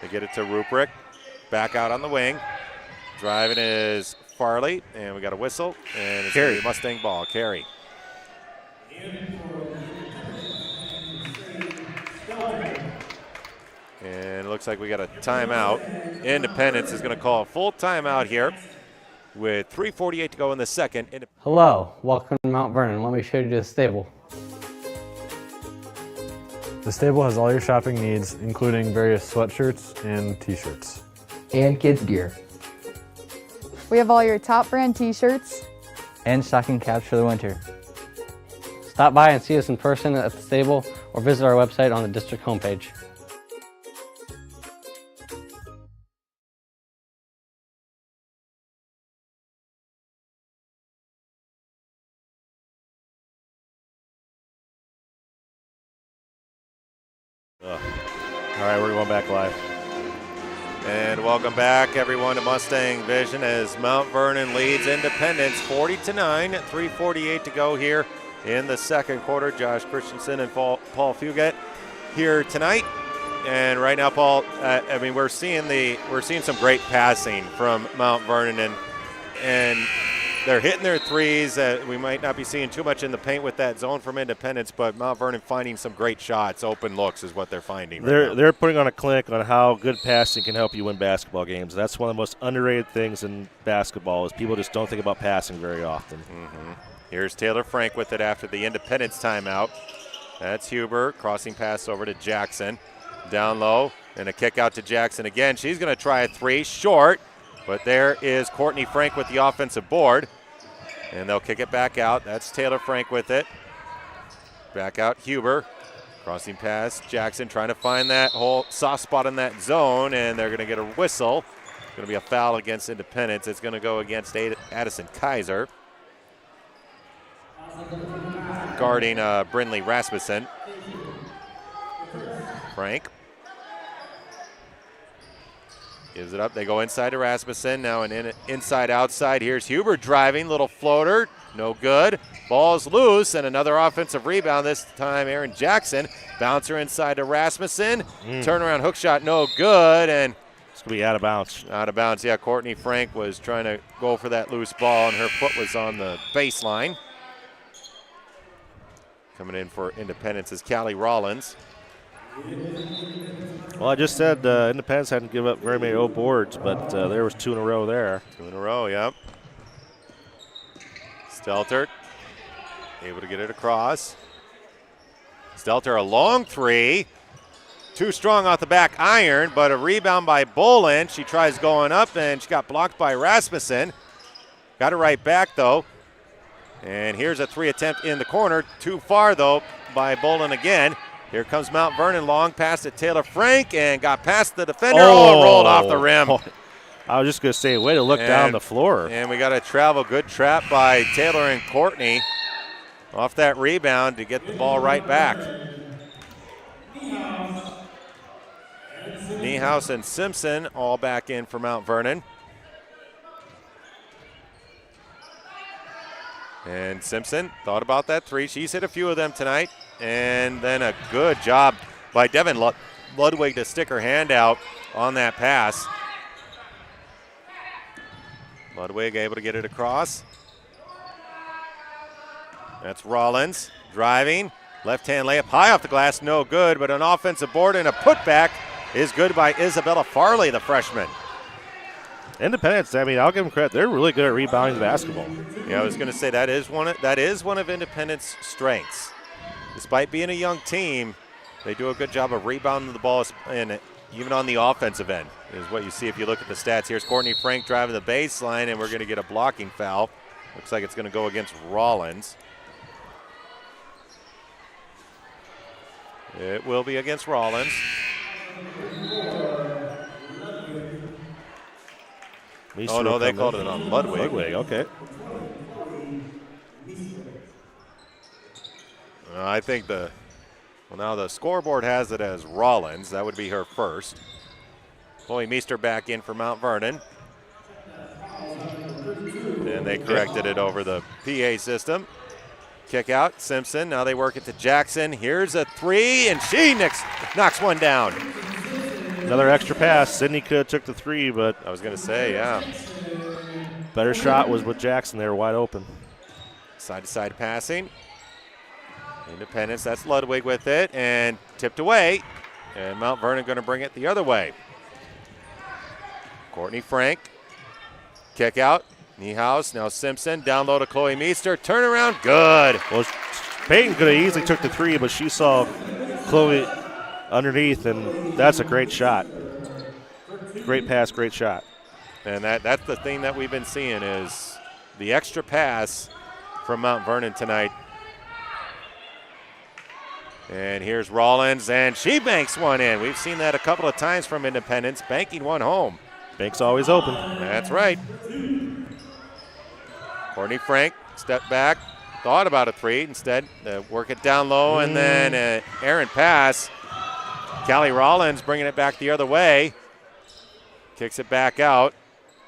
They get it to Ruprecht. Back out on the wing. Driving is Farley, and we got a whistle. And it's a Mustang ball. Carey. And it looks like we got a timeout. Independence is going to call a full timeout here with 3:48 to go in the second. Hello, welcome to Mount Vernon. Let me show you the stable. The stable has all your shopping needs, including various sweatshirts and t-shirts. And kids gear. We have all your top brand t-shirts. And stocking caps for the winter. Stop by and see us in person at the stable or visit our website on the district homepage. All right, we're going back live. And welcome back, everyone, to Mustang Vision as Mount Vernon leads Independence 40-9. 3:48 to go here in the second quarter. Josh Christensen and Paul Fugate here tonight. And right now, Paul, I mean, we're seeing some great passing from Mount Vernon, and they're hitting their threes. We might not be seeing too much in the paint with that zone from Independence, but Mount Vernon finding some great shots. Open looks is what they're finding. They're putting on a clinic on how good passing can help you win basketball games. That's one of the most underrated things in basketball is people just don't think about passing very often. Mm-hmm. Here's Taylor Frank with it after the Independence timeout. That's Huber, crossing pass over to Jackson. Down low, and a kick out to Jackson again. She's going to try a three, short, but there is Courtney Frank with the offensive board. And they'll kick it back out. That's Taylor Frank with it. Back out Huber. Crossing pass, Jackson trying to find that whole soft spot in that zone, and they're going to get a whistle. It's going to be a foul against Independence. It's going to go against Addison Kaiser. Guarding Brindley Rasmussen. Frank gives it up. They go inside to Rasmussen. Now an inside-outside. Here's Huber driving. Little floater. No good. Ball's loose, and another offensive rebound. This time Aaron Jackson. Bouncer inside to Rasmussen. Turnaround hook shot. No good. And it's going to be out of bounds. Out of bounds. Yeah, Courtney Frank was trying to go for that loose ball, and her foot was on the baseline. Coming in for Independence is Callie Rollins. Well, I just said Independence hadn't given up very many O boards, but there was 2 in a row there. 2 in a row, yep. Stelter able to get it across. Stelter a long three. Too strong off the back iron, but a rebound by Bolin. She tries going up, and she got blocked by Rasmussen. Got it right back, though. And here's a 3 attempt in the corner. Too far, though, by Bolin again. Here comes Mount Vernon, long pass to Taylor Frank, and got past the defender. Rolled off the rim. I was just going to say, way to look down the floor. And we got a travel. Good trap by Taylor and Courtney off that rebound to get the ball right back. Niehaus and Simpson all back in for Mount Vernon. And Simpson thought about that three. She's hit a few of them tonight. And then a good job by Devin Ludwig to stick her hand out on that pass. Ludwig able to get it across. That's Rollins driving. Left-hand layup high off the glass, no good, but an offensive board and a putback is good by Isabella Farley, the freshman. Independence, I mean, I'll give them credit. They're really good at rebounding the basketball. Yeah, I was going to say that is one of Independence's strengths. Despite being a young team, they do a good job of rebounding the ball, and even on the offensive end is what you see if you look at the stats. Here's Courtney Frank driving the baseline, and we're going to get a blocking foul. Looks like it's going to go against Rollins. It will be against Rollins. Oh, no, they called it on Ludwig. Ludwig, okay. I think now the scoreboard has it as Rollins. That would be her first. Chloe Meester back in for Mount Vernon. And they corrected it over the PA system. Kick out, Simpson. Now they work it to Jackson. Here's a three, and she knocks one down. Another extra pass. Sydney could have took the three, but I was going to say, yeah. Better shot was with Jackson there, wide open. Side-to-side passing. Independence, that's Ludwig with it, and tipped away. And Mount Vernon going to bring it the other way. Courtney Frank. Kick out. Niehaus, now Simpson, down low to Chloe Meester. Turnaround, good. Well, Peyton could have easily took the three, but she saw Chloe underneath, and that's a great shot. Great pass, great shot. And that's the thing that we've been seeing is the extra pass from Mount Vernon tonight. And here's Rollins, and she banks one in. We've seen that a couple of times from Independence, banking one home. Bank's always open. That's right. Courtney Frank, step back, thought about a three. Instead, work it down low, and then an errant pass. Callie Rollins bringing it back the other way. Kicks it back out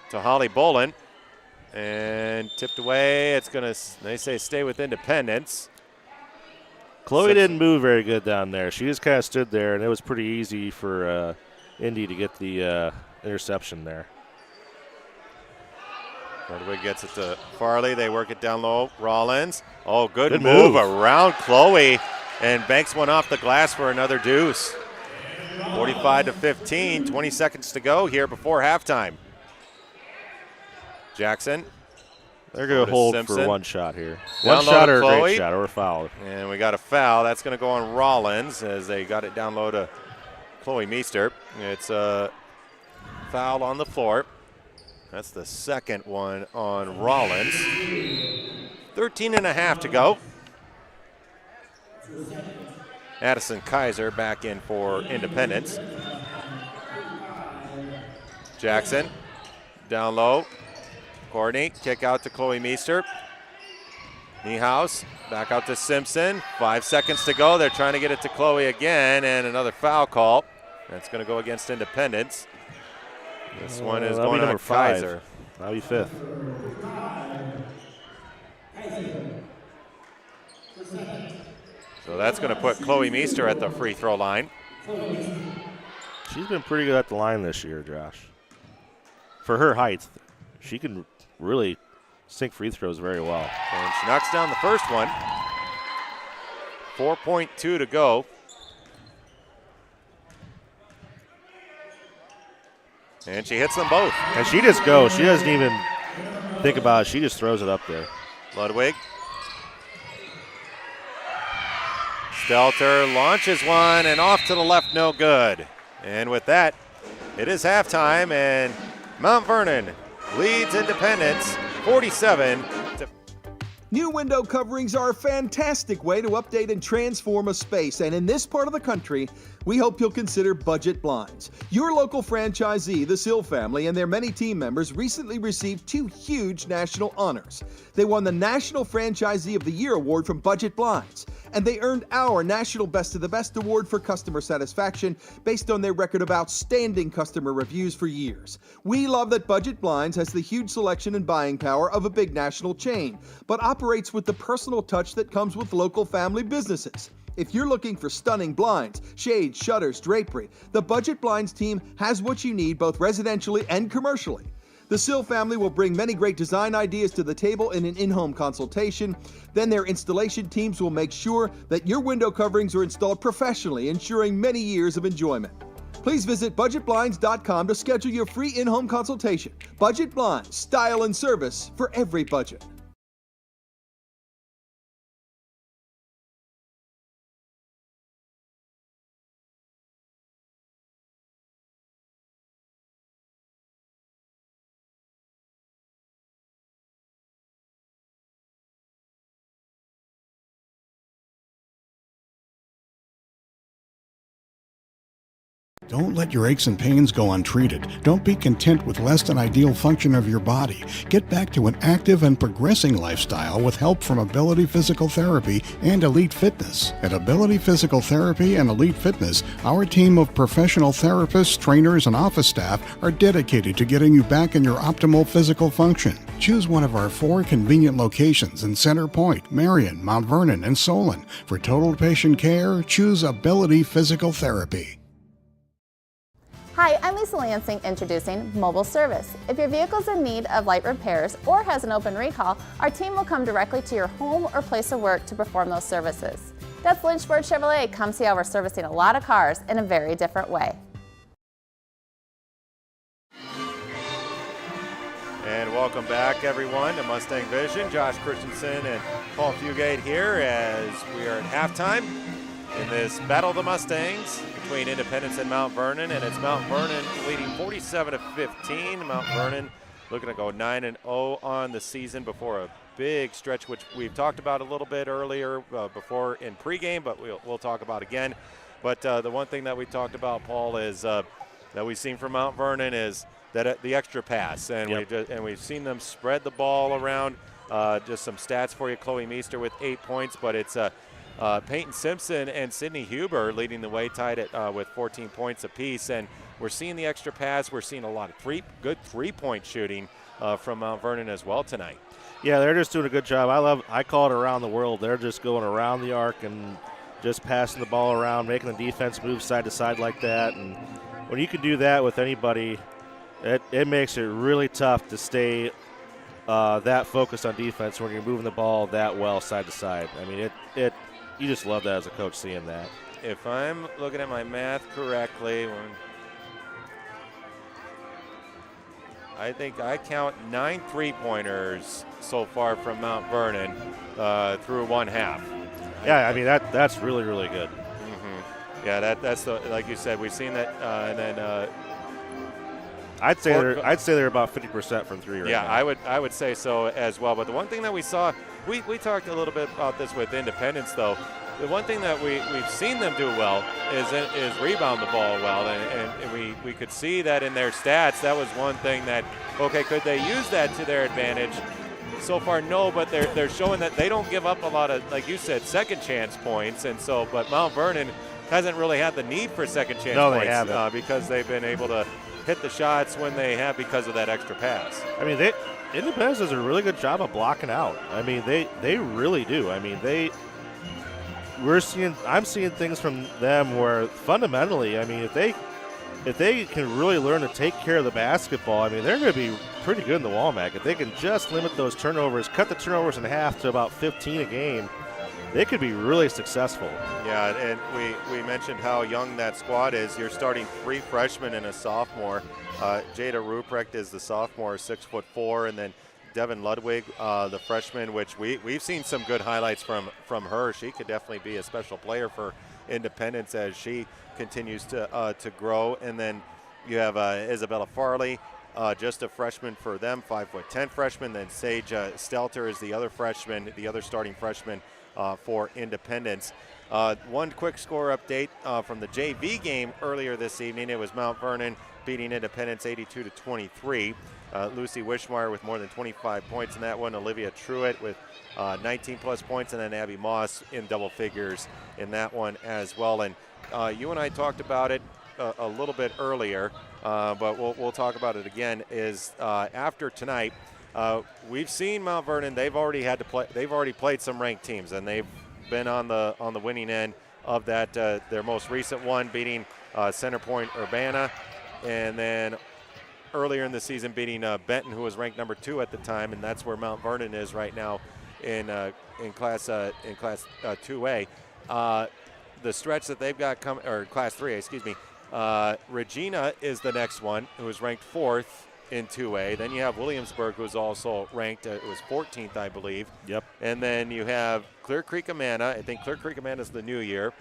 to Holly Bolin. And tipped away. It's going to, they say, stay with Independence. Chloe didn't move very good down there. She just kind of stood there, and it was pretty easy for Indy to get the interception there. Ludwig gets it to Farley. They work it down low. Rollins. Oh, good move around Chloe, and banks one off the glass for another deuce. 45-15, 20 seconds to go here before halftime. Jackson. They're going to hold Simpson for one shot here. Down one shot or a Chloe. great shot or a foul. And we got a foul. That's going to go on Rollins as they got it down low to Chloe Meester. It's a foul on the floor. That's the second one on Rollins. 13 and a half to go. Addison Kaiser back in for Independence. Jackson down low. Courtney, kick out to Chloe Meester. Niehaus, back out to Simpson. 5 seconds to go. They're trying to get it to Chloe again, and another foul call. That's going to go against Independence. This one is going on Kaiser. That'll be fifth. So that's going to put Chloe Meester at the free throw line. She's been pretty good at the line this year, Josh. For her height, she can really sink free throws very well. And she knocks down the first one. 4.2 to go. And she hits them both. And she just goes. She doesn't even think about it. She just throws it up there. Ludwig. Stelter launches one and off to the left, no good. And with that, it is halftime, and Mount Vernon leads Independence 47 to. New window coverings are a fantastic way to update and transform a space, and in this part of the country, we hope you'll consider Budget Blinds. Your local franchisee, the Sill family, and their many team members recently received 2 huge national honors. They won the National Franchisee of the Year award from Budget Blinds, and they earned our National Best of the Best award for customer satisfaction based on their record of outstanding customer reviews for years. We love that Budget Blinds has the huge selection and buying power of a big national chain, but operates with the personal touch that comes with local family businesses. If you're looking for stunning blinds, shades, shutters, drapery, the Budget Blinds team has what you need both residentially and commercially. The Sill family will bring many great design ideas to the table in an in-home consultation. Then their installation teams will make sure that your window coverings are installed professionally, ensuring many years of enjoyment. Please visit budgetblinds.com to schedule your free in-home consultation. Budget Blinds, style and service for every budget. Don't let your aches and pains go untreated. Don't be content with less than ideal function of your body. Get back to an active and progressing lifestyle with help from Ability Physical Therapy and Elite Fitness. At Ability Physical Therapy and Elite Fitness, our team of professional therapists, trainers, and office staff are dedicated to getting you back in your optimal physical function. Choose one of our 4 convenient locations in Center Point, Marion, Mount Vernon, and Solon. For total patient care, choose Ability Physical Therapy. Hi, I'm Lisa Lansing introducing Mobile Service. If your vehicle's in need of light repairs or has an open recall, our team will come directly to your home or place of work to perform those services. That's Lynchburg Chevrolet. Come see how we're servicing a lot of cars in a very different way. And welcome back, everyone, to Mustang Vision. Josh Christensen and Paul Fugate here as we are at halftime in this Battle of the Mustangs between Independence and Mount Vernon, and it's Mount Vernon leading 47-15. Mount Vernon looking to go 9-0 on the season before a big stretch, which we've talked about a little bit earlier before in pregame, but we'll talk about again. But the one thing that we talked about, Paul, is that we've seen from Mount Vernon is that the extra pass, and we've seen them spread the ball around. Just some stats for you: Chloe Meester with 8 points, but it's Peyton Simpson and Sydney Huber leading the way, tied at with 14 points apiece. And we're seeing the extra pass. We're seeing a lot of good three-point shooting from Mount Vernon as well tonight. Yeah, they're just doing a good job. I call it around the world. They're just going around the arc and just passing the ball around, making the defense move side to side like that. And when you can do that with anybody, it makes it really tough to stay that focused on defense when you're moving the ball that well side to side. I mean, you just love that as a coach, seeing that. If I'm looking at my math correctly, I think I count 9 3-pointers so far from Mount Vernon through one half. Yeah, I mean that's really, really good. Mm-hmm. Yeah, that's the, like you said, we've seen that, and then I'd say they're about 50% from three right now. Yeah, I would say so as well. But the one thing that we saw, we talked a little bit about this with Independence, though. The one thing that we've seen them do well is rebound the ball well, and we could see that in their stats. That was one thing that, okay, could they use that to their advantage? So far, no, but they're showing that they don't give up a lot of, like you said, second chance points, and so, but Mount Vernon hasn't really had the need for second chance points. They haven't. Because they've been able to hit the shots when they have because of that extra pass. I mean, Independence does a really good job of blocking out. I mean, they really do. I mean, I'm seeing things from them where fundamentally, I mean, if they can really learn to take care of the basketball, I mean, they're going to be pretty good in the WaMac. If they can just limit those turnovers, cut the turnovers in half to about 15 a game, they could be really successful. Yeah, and we mentioned how young that squad is. You're starting 3 freshmen and a sophomore. Jada Ruprecht is the sophomore, 6'4", and then Devin Ludwig, the freshman, which we've seen some good highlights from her. She could definitely be a special player for Independence as she continues to grow. And then you have Isabella Farley, just a freshman for them, 5'10" freshman. Then Sage Stelter is the other freshman, the other starting freshman for Independence. One quick score update from the JV game earlier this evening. It was Mount Vernon beating Independence 82-23. Lucy Wishmeyer with more than 25 points in that one. Olivia Truitt with 19-plus points, and then Abby Moss in double figures in that one as well. And you and I talked about it a little bit earlier, but we'll talk about it again. Is after tonight, we've seen Mount Vernon. They've already played some ranked teams, and they've been on the winning end of that. Their most recent one beating Center Point Urbana, and then earlier in the season beating Benton, who was ranked number 2 at the time, and that's where Mount Vernon is right now in Class 2A. The stretch that they've got coming, or Class 3A, excuse me. Regina is the next one, who is ranked 4th in 2A. Then you have Williamsburg, who's also ranked. It was 14th, I believe. Yep. And then you have Clear Creek Amana. I think Clear Creek Amana is the new year,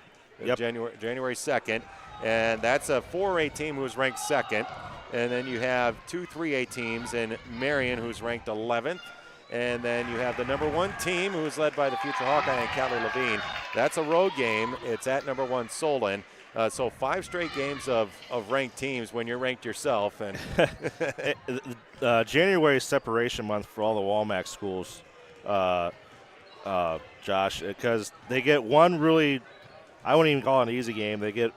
yep. January 2nd, and that's a 4A team who's ranked 2nd. And then you have 2 3A teams in Marion, who's ranked 11th. And then you have the number 1 team, who's led by the future Hawkeye and Callie Levine. That's a road game. It's at number 1 Solon. So 5 straight games of ranked teams when you're ranked yourself. And January is separation month for all the WaMac schools, Josh, because they get one really, I wouldn't even call it an easy game. They get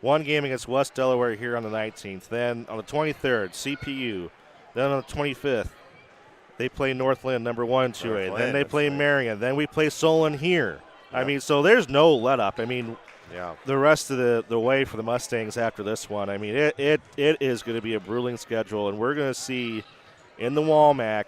one game against West Delaware here on the 19th. Then on the 23rd, CPU. Then on the 25th, they play Northland, number 1 2A. Then they play Marion. Then we play Solon here. Yep. I mean, so there's no let up. I mean, yeah. The rest of the way for the Mustangs after this one, I mean, it is going to be a grueling schedule, and we're going to see in the WaMac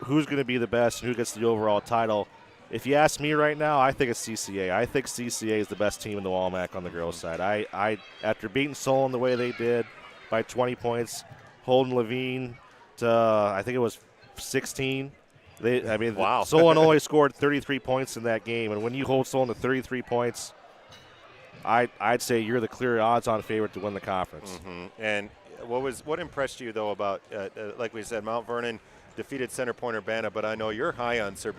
who's going to be the best and who gets the overall title. If you ask me right now, I think it's CCA. I think CCA is the best team in the WaMac on the girls' side. I after beating Solon the way they did by 20 points, holding Levine to I think it was 16. Wow. Solon only scored 33 points in that game, and when you hold Solon to 33 points, I'd say you're the clear odds-on favorite to win the conference. Mm-hmm. And what impressed you though about like we said, Mount Vernon defeated Center Point Urbana, but I know you're high on Center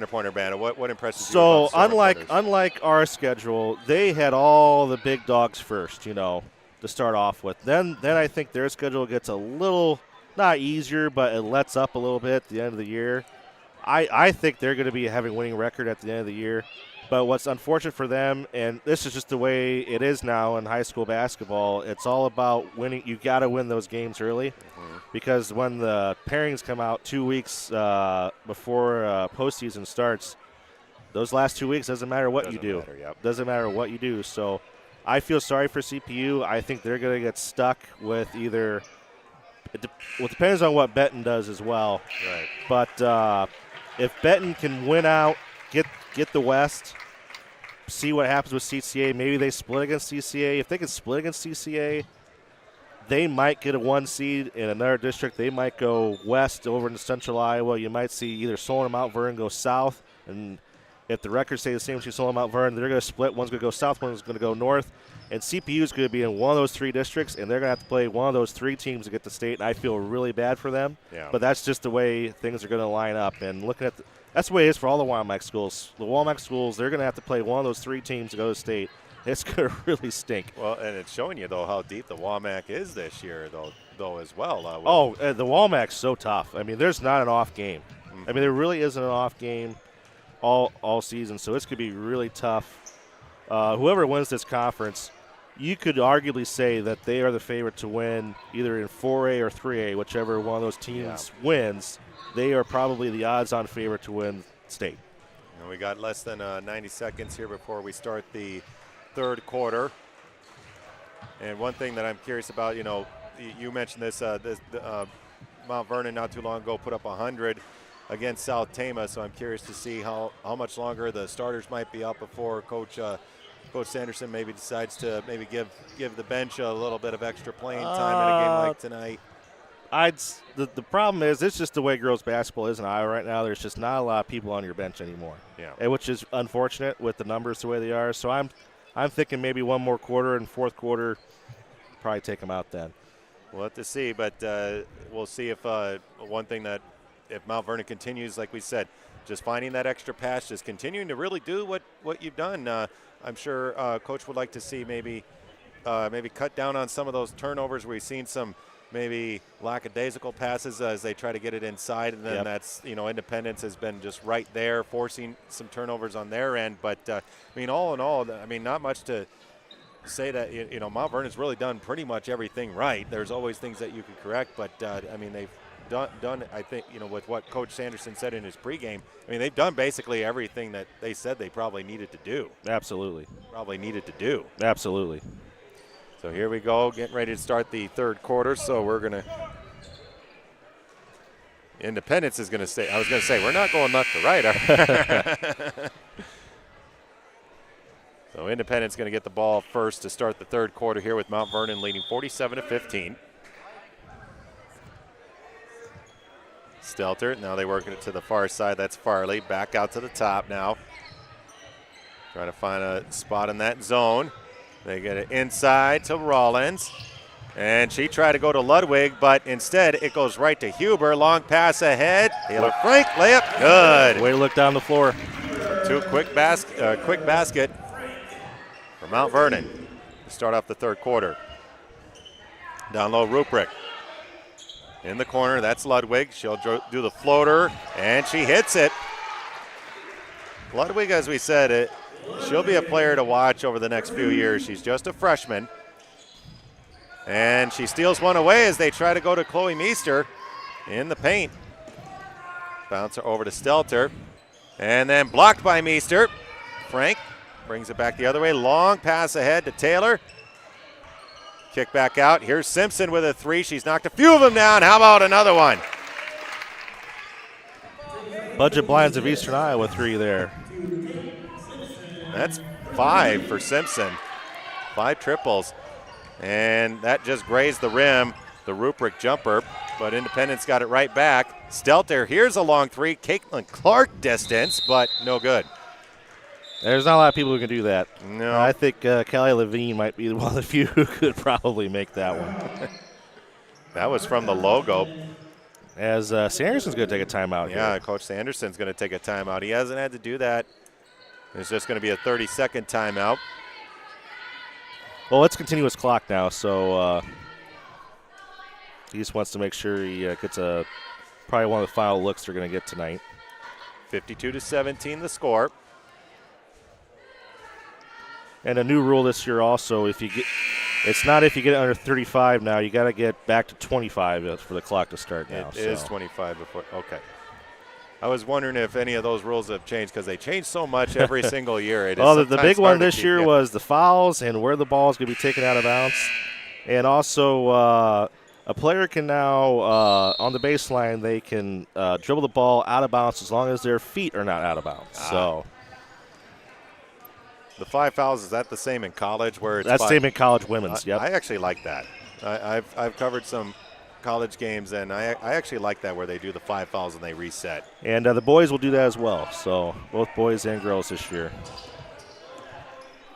Point Urbana. What impresses you? So unlike our schedule, they had all the big dogs first, to start off with. Then I think their schedule gets a little not easier, but it lets up a little bit at the end of the year. I think they're going to be having a winning record at the end of the year. But what's unfortunate for them, and this is just the way it is now in high school basketball, it's all about winning. You got to win those games early, because when the pairings come out 2 weeks before postseason starts, those last 2 weeks doesn't matter what you do. Doesn't matter what you do. So I feel sorry for CPU. I think they're going to get stuck with either it depends on what Benton does as well. Right. But if Benton can win out, get the West, see what happens with CCA. Maybe they split against CCA. If they can split against CCA, they might get a 1 seed in another district. They might go west over into central Iowa. You might see either Solon or Mount Vernon go south. And if the records stay the same between Solon and Mount Vernon, they're going to split. One's going to go south, one's going to go north. And CPU is going to be in one of those 3 districts, and they're going to have to play one of those 3 teams to get to state. And I feel really bad for them. Yeah. But that's just the way things are going to line up. And looking at that's the way it is for all the WaMac schools. The WaMac schools, they're going to have to play one of those 3 teams to go to state. It's going to really stink. Well, and it's showing you, though, how deep the WaMac is this year, though as well. The WaMac's so tough. I mean, there's not an off game. Mm-hmm. I mean, there really isn't an off game all season, so it's going to be really tough. Whoever wins this conference, you could arguably say that they are the favorite to win either in 4A or 3A, whichever one of those teams wins. They are probably the odds-on favorite to win state. And we got less than 90 seconds here before we start the third quarter. And one thing that I'm curious about, you mentioned this, Mount Vernon not too long ago put up 100 against South Tama, so I'm curious to see how much longer the starters might be up before Coach Sanderson maybe decides to maybe give the bench a little bit of extra playing time in a game like tonight. The problem is it's just the way girls basketball is in Iowa right now. There's just not a lot of people on your bench anymore. Yeah. Which is unfortunate with the numbers the way they are. So I'm thinking maybe one more quarter, and fourth quarter, probably take them out then. We'll have to see, but we'll see if one thing that if Mount Vernon continues, like we said, just finding that extra pass, just continuing to really do what you've done. I'm sure Coach would like to see maybe cut down on some of those turnovers. We've seen some maybe lackadaisical passes as they try to get it inside, and then that's, Independence has been just right there, forcing some turnovers on their end. But, all in all, not much to say that, Mount Vernon's really done pretty much everything right. There's always things that you can correct, but, they've done, I think, with what Coach Sanderson said in his pregame, they've done basically everything that they said they probably needed to do. Absolutely. Absolutely. So here we go, getting ready to start the third quarter. So we're going to – Independence is going to stay. I was going to say, we're not going left to right. So Independence going to get the ball first to start the third quarter here with Mount Vernon leading 47-15. Stelter, now they working it to the far side. That's Farley. Back out to the top now. Trying to find a spot in that zone. They get it inside to Rollins. And she tried to go to Ludwig, but instead it goes right to Huber. Long pass ahead. Taylor Frank, layup, good. Way to look down the floor. Quick basket for Mount Vernon to start off the third quarter. Down low, Ruprecht. In the corner, that's Ludwig. She'll do the floater, and she hits it. Ludwig, as we said, she'll be a player to watch over the next few years. She's just a freshman. And she steals one away as they try to go to Chloe Meester in the paint. Bouncer over to Stelter. And then blocked by Meester. Frank brings it back the other way. Long pass ahead to Taylor. Kick back out. Here's Simpson with a 3. She's knocked a few of them down. How about another one? Budget blinds of Eastern Iowa 3 there. That's 5 for Simpson. 5 triples. And that just grazed the rim, the Ruprecht jumper. But Independence got it right back. Stelter, here's a long 3. Caitlin Clark distance, but no good. There's not a lot of people who can do that. No. I think Callie Levine might be one of the few who could probably make that one. That was from the logo. As Sanderson's going to take a timeout Yeah, here. Coach Sanderson's going to take a timeout. He hasn't had to do that. It's just going to be a 30-second timeout. Well, it's continuous clock now, so he just wants to make sure he gets probably one of the final looks they're going to get tonight. 52-17 the score. And a new rule this year also, it's not if you get under 35 now, you got to get back to 25 for the clock to start now. It is 25 before, okay. I was wondering if any of those rules have changed because they change so much every single year. It is Well, the big one hard to this keep- year yeah. was the fouls and where the ball is going to be taken out of bounds. And also, a player can now, on the baseline, they can dribble the ball out of bounds as long as their feet are not out of bounds. So the 5 fouls, is that the same in college where it's that's five? same in college women's. Yep. I actually like that. I've covered some college games, and I actually like that where they do the 5 fouls and they reset. And the boys will do that as well. So both boys and girls this year.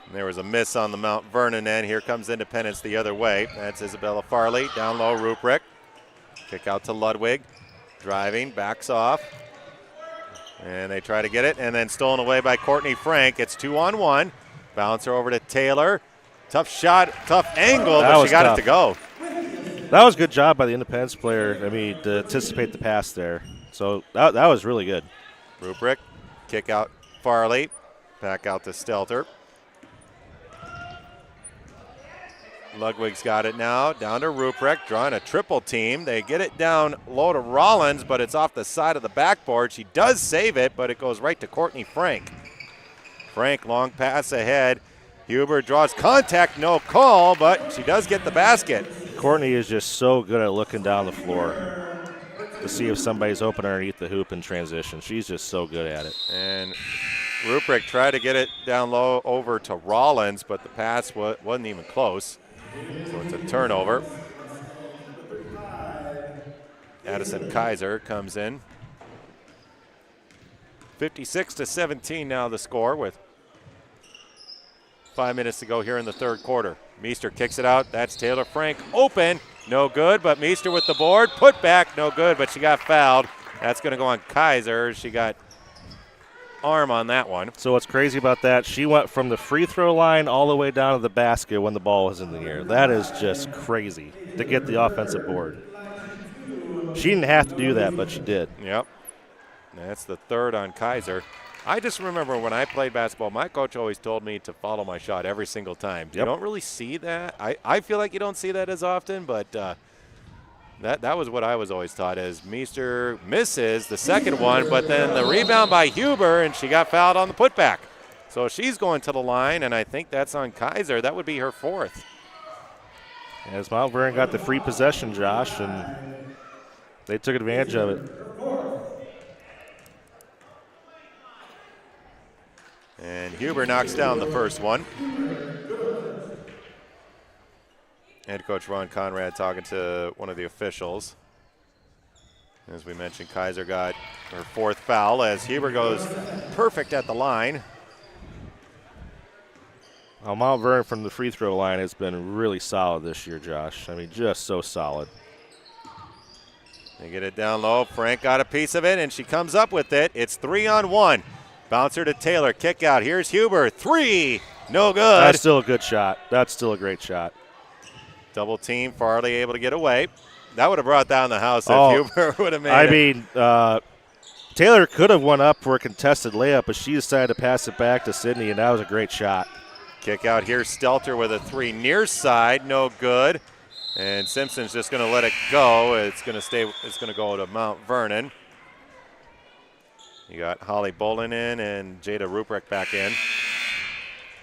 And there was a miss on the Mount Vernon end. Here comes Independence the other way. That's Isabella Farley. Down low, Ruprecht. Kick out to Ludwig. Driving, backs off. And they try to get it, and then stolen away by Courtney Frank. It's 2-on-1. Bouncer over to Taylor. Tough shot, tough angle, but she got it to go. That was a good job by the Independence player, to anticipate the pass there. So that was really good. Ruprecht, kick out Farley. Back out to Stelter. Ludwig's got it now. Down to Ruprecht, drawing a triple team. They get it down low to Rollins, but it's off the side of the backboard. She does save it, but it goes right to Courtney Frank. Frank, long pass ahead. Huber draws contact, no call, but she does get the basket. Courtney is just so good at looking down the floor to see if somebody's open underneath the hoop in transition. She's just so good at it. And Ruprecht tried to get it down low over to Rollins, but the pass wasn't even close. So it's a turnover. Addison Kaiser comes in. 56-17 now the score with 5 minutes to go here in the third quarter. Meester kicks it out. That's Taylor Frank. Open. No good, but Meester with the board. Put back. No good, but she got fouled. That's going to go on Kaiser. She got arm on that one. So what's crazy about that, she went from the free throw line all the way down to the basket when the ball was in the air. That is just crazy to get the offensive board. She didn't have to do that, but she did. Yep. That's the third on Kaiser. I just remember when I played basketball, my coach always told me to follow my shot every single time. You don't really see that. I feel like you don't see that as often, but that was what I was always taught as Meester misses the second one, but then the rebound by Huber, and she got fouled on the putback. So she's going to the line, and I think that's on Kaiser. That would be her fourth. As Mount Vernon got the free possession, Josh, and they took advantage of it. And Huber knocks down the first one. Head coach Ron Conrad talking to one of the officials. As we mentioned, Kaiser got her fourth foul as Huber goes perfect at the line. Well, Mount Vernon from the free throw line has been really solid this year, Josh. I mean, just so solid. They get it down low. Frank got a piece of it, and she comes up with it. It's 3-on-1. Bouncer to Taylor. Kick out. Here's Huber. Three. No good. That's still a good shot. That's still a great shot. Double team. Farley able to get away. That would have brought down the house if Huber would have made it. I mean, Taylor could have went up for a contested layup, but she decided to pass it back to Sydney, and that was a great shot. Kick out here. Stelter with a three near side. No good. And Simpson's just going to let it go. It's going to stay. It's going to go to Mount Vernon. You got Holly Bolin in and Jada Ruprecht back in.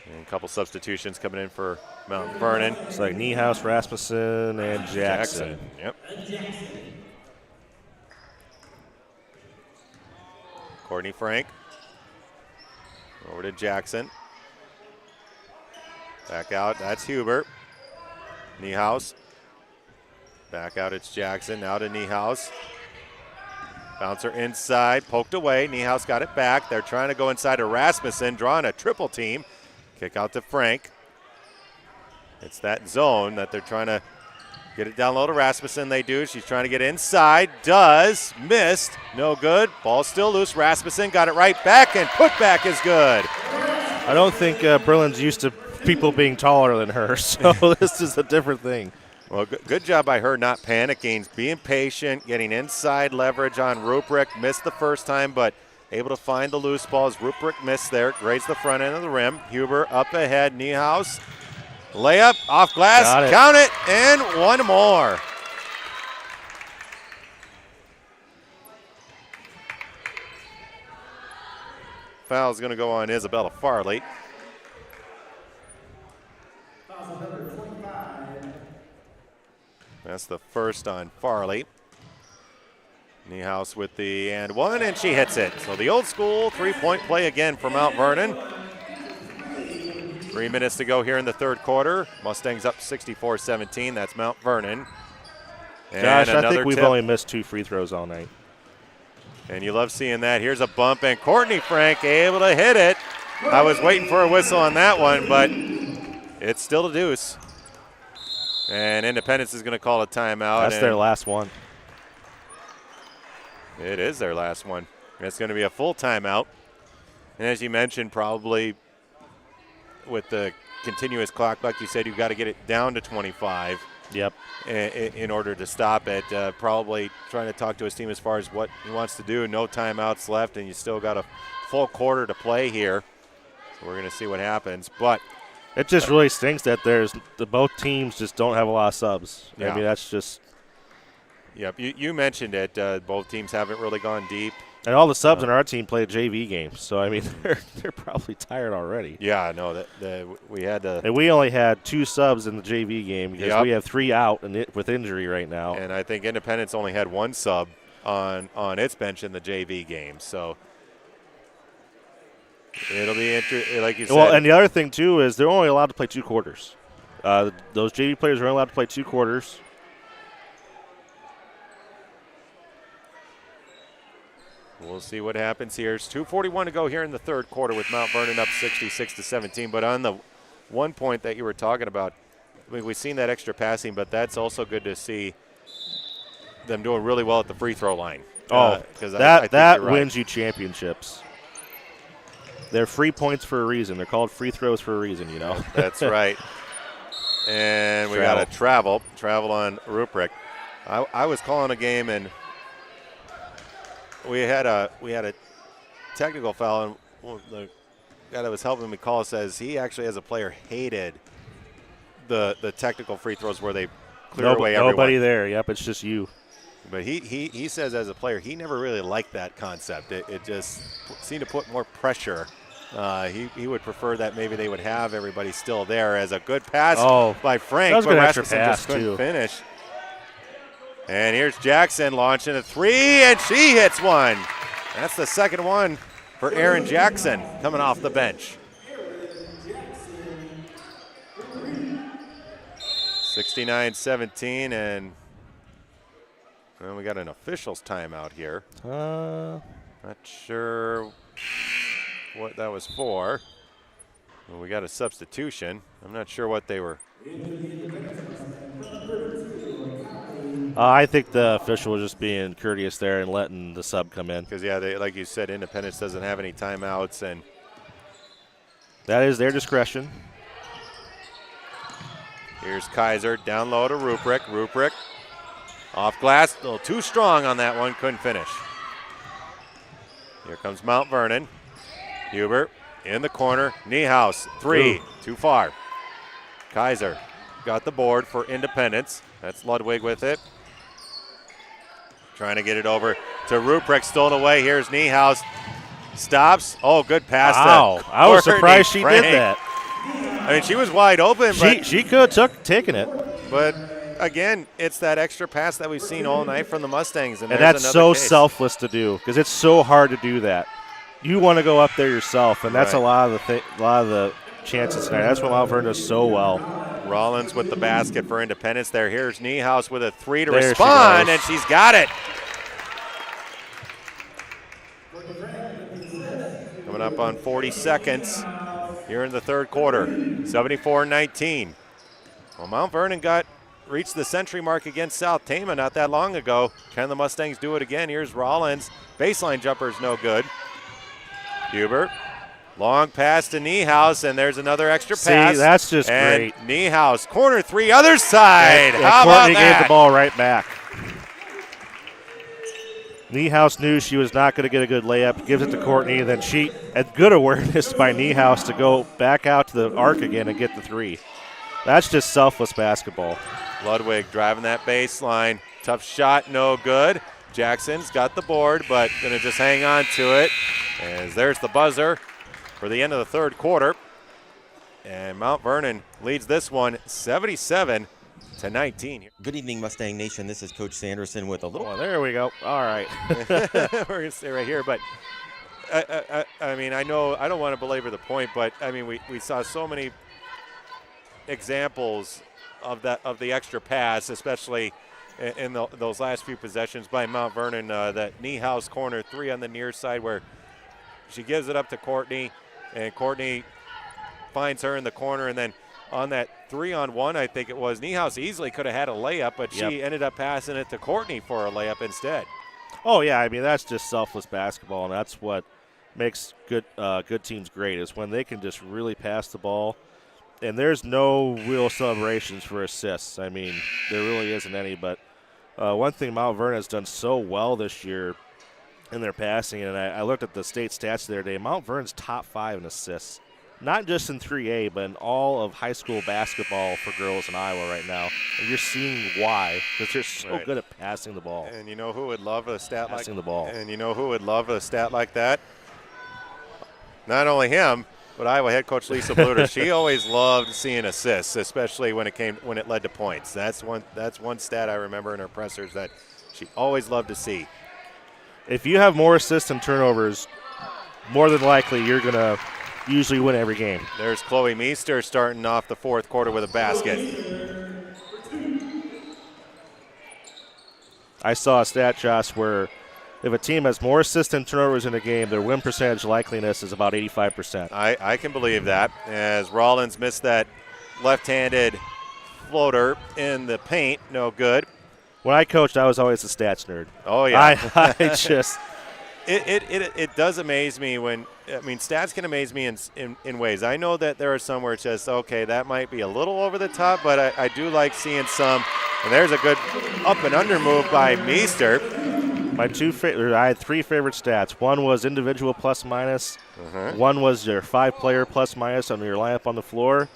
And a couple substitutions coming in for Mount Vernon. It's like Niehaus, Rasmussen, and Jackson. Yep. Courtney Frank. Over to Jackson. Back out. That's Huber. Niehaus. Back out. It's Jackson. Now to Niehaus. Bouncer inside, poked away. Niehaus got it back. They're trying to go inside to Rasmussen, drawing a triple team. Kick out to Frank. It's that zone that they're trying to get it down low to Rasmussen. They do. She's trying to get inside. Does. Missed. No good. Ball still loose. Rasmussen got it right back, and put back is good. I don't think Berlin's used to people being taller than her, so this is a different thing. Well, good job by her not panicking, being patient, getting inside leverage on Ruprecht. Missed the first time, but able to find the loose balls. Ruprecht missed there, grazed the front end of the rim. Huber up ahead, Niehaus. Layup, off glass, count it, and one more. foul is going to go on Isabella Farley. That's the first on Farley. Niehaus with the and one, and she hits it. So the old school three-point play again for Mount Vernon. 3 minutes to go here in the third quarter. Mustangs up 64-17. That's Mount Vernon. And Josh, I think we've tip. only missed 2 free throws all night. And you love seeing that. Here's a bump, and Courtney Frank able to hit it. I was waiting for a whistle on that one, but it's still a deuce. And Independence is going to call a timeout. That's their last one. It is their last one. It's going to be a full timeout. And as you mentioned, probably with the continuous clock, like you said, you've got to get it down to 25. Yep. In order to stop it. Probably trying to talk to his team as far as what he wants to do. No timeouts left, and you still got a full quarter to play here. So we're going to see what happens. But it just really stinks that both teams just don't have a lot of subs. Yeah. I mean, that's just. Yep, you mentioned it. Both teams haven't really gone deep. And all the subs in our team played JV games, so I mean they're probably tired already. Yeah, no, we had to. And we only had 2 subs in the JV game because we have 3 out with injury right now. And I think Independence only had 1 sub on its bench in the JV game, so it'll be interesting, like you said. Well, and the other thing too is they're only allowed to play 2 quarters. Those JV players are only allowed to play 2 quarters. We'll see what happens here. It's 2:41 to go here in the third quarter with Mount Vernon up 66-17. But on the one point that you were talking about, I mean, we've seen that extra passing, but that's also good to see them doing really well at the free throw line. Because that wins you championships. They're free points for a reason. They're called free throws for a reason, you know. That's right. And we got a travel on Ruprecht. I was calling a game, and we had a technical foul, and the guy that was helping me call says he actually, as a player, hated the technical free throws where they clear away everyone. Nobody there. Yep, it's just you. But he says as a player he never really liked that concept. It just seemed to put more pressure. He would prefer that maybe they would have everybody still there. As a good pass by Frank, that was a but good extra Rasmussen pass just couldn't too. finish. And here's Jackson launching a 3, and she hits one. That's the second one for Aaron Jackson coming off the bench. 69-17, and well, we got an officials timeout here. Not sure what that was for. Well, we got a substitution. I'm not sure what they were. I think the official was just being courteous there and letting the sub come in. Because, yeah, like you said, Independence doesn't have any timeouts, and that is their discretion. Here's Kaiser, down low to Ruprecht. Ruprecht off glass, a little too strong on that one, couldn't finish. Here comes Mount Vernon. Hubert in the corner, Niehaus, 3, too far. Kaiser got the board for Independence. That's Ludwig with it. Trying to get it over to Ruprecht, stolen away. Here's Niehaus. Stops. Oh, good pass. Wow, I was surprised she did that. I mean, she was wide open. But she could have taken it. But, again, it's that extra pass that we've seen all night from the Mustangs. And that's so selfless to do because it's so hard to do that. You want to go up there yourself, and that's a lot of the chances tonight. That's what Mount Vernon does so well. Rollins with the basket for Independence there. Here's Niehaus with a 3 to respond, and she's got it. Coming up on 40 seconds here in the third quarter, 74-19. Well, Mount Vernon reached the century mark against South Tama not that long ago. Can the Mustangs do it again? Here's Rollins. Baseline jumper is no good. Hubert. Long pass to Niehaus, and there's another extra pass. See, that's just and great. Niehaus, corner 3, other side. Yeah, How about Courtney that? gave the ball right back. Niehaus knew she was not going to get a good layup, gives it to Courtney, and then she had good awareness by Niehaus to go back out to the arc again and get the 3. That's just selfless basketball. Ludwig driving that baseline. Tough shot, no good. Jackson's got the board, but going to just hang on to it. As there's the buzzer for the end of the third quarter. And Mount Vernon leads this one 77-19. Good evening, Mustang Nation. This is Coach Sanderson with a little. Oh, there we go. All right. We're going to stay right here, but I mean, I know I don't want to belabor the point, but I mean, we saw so many examples of the extra pass, especially in those last few possessions by Mount Vernon. That Niehaus corner 3 on the near side where she gives it up to Courtney, and Courtney finds her in the corner, and then on that 3-on-1, I think it was, Niehaus easily could have had a layup, but she ended up passing it to Courtney for a layup instead. Oh, yeah, I mean, that's just selfless basketball, and that's what makes good teams great is when they can just really pass the ball. And there's no real celebrations for assists. I mean, there really isn't any, but one thing Mount Vernon has done so well this year in their passing, and I looked at the state stats the other day, Mount Vernon's top 5 in assists. Not just in 3A, but in all of high school basketball for girls in Iowa right now. And you're seeing why, because they're so good at passing the ball. And you know who would love a stat passing the ball. And you know who would love a stat like that? Not only him, but Iowa head coach Lisa Bluter. She always loved seeing assists, especially when it led to points. That's one stat I remember in her pressers that she always loved to see. If you have more assists and turnovers, more than likely you're going to usually win every game. There's Chloe Meester starting off the fourth quarter with a basket. I saw a stat, Josh, where if a team has more assists and turnovers in a game, their win percentage likeliness is about 85%. I can believe that, as Rollins missed that left-handed floater in the paint. No good. When I coached, I was always a stats nerd. Oh, yeah. I just – It does amaze me when – I mean, stats can amaze me in ways. I know that there are some where it's just, okay, that might be a little over the top, but I do like seeing some. And there's a good up and under move by Meester. I had 3 favorite stats. One was individual plus minus. One was your 5-player plus minus on your lineup on the floor.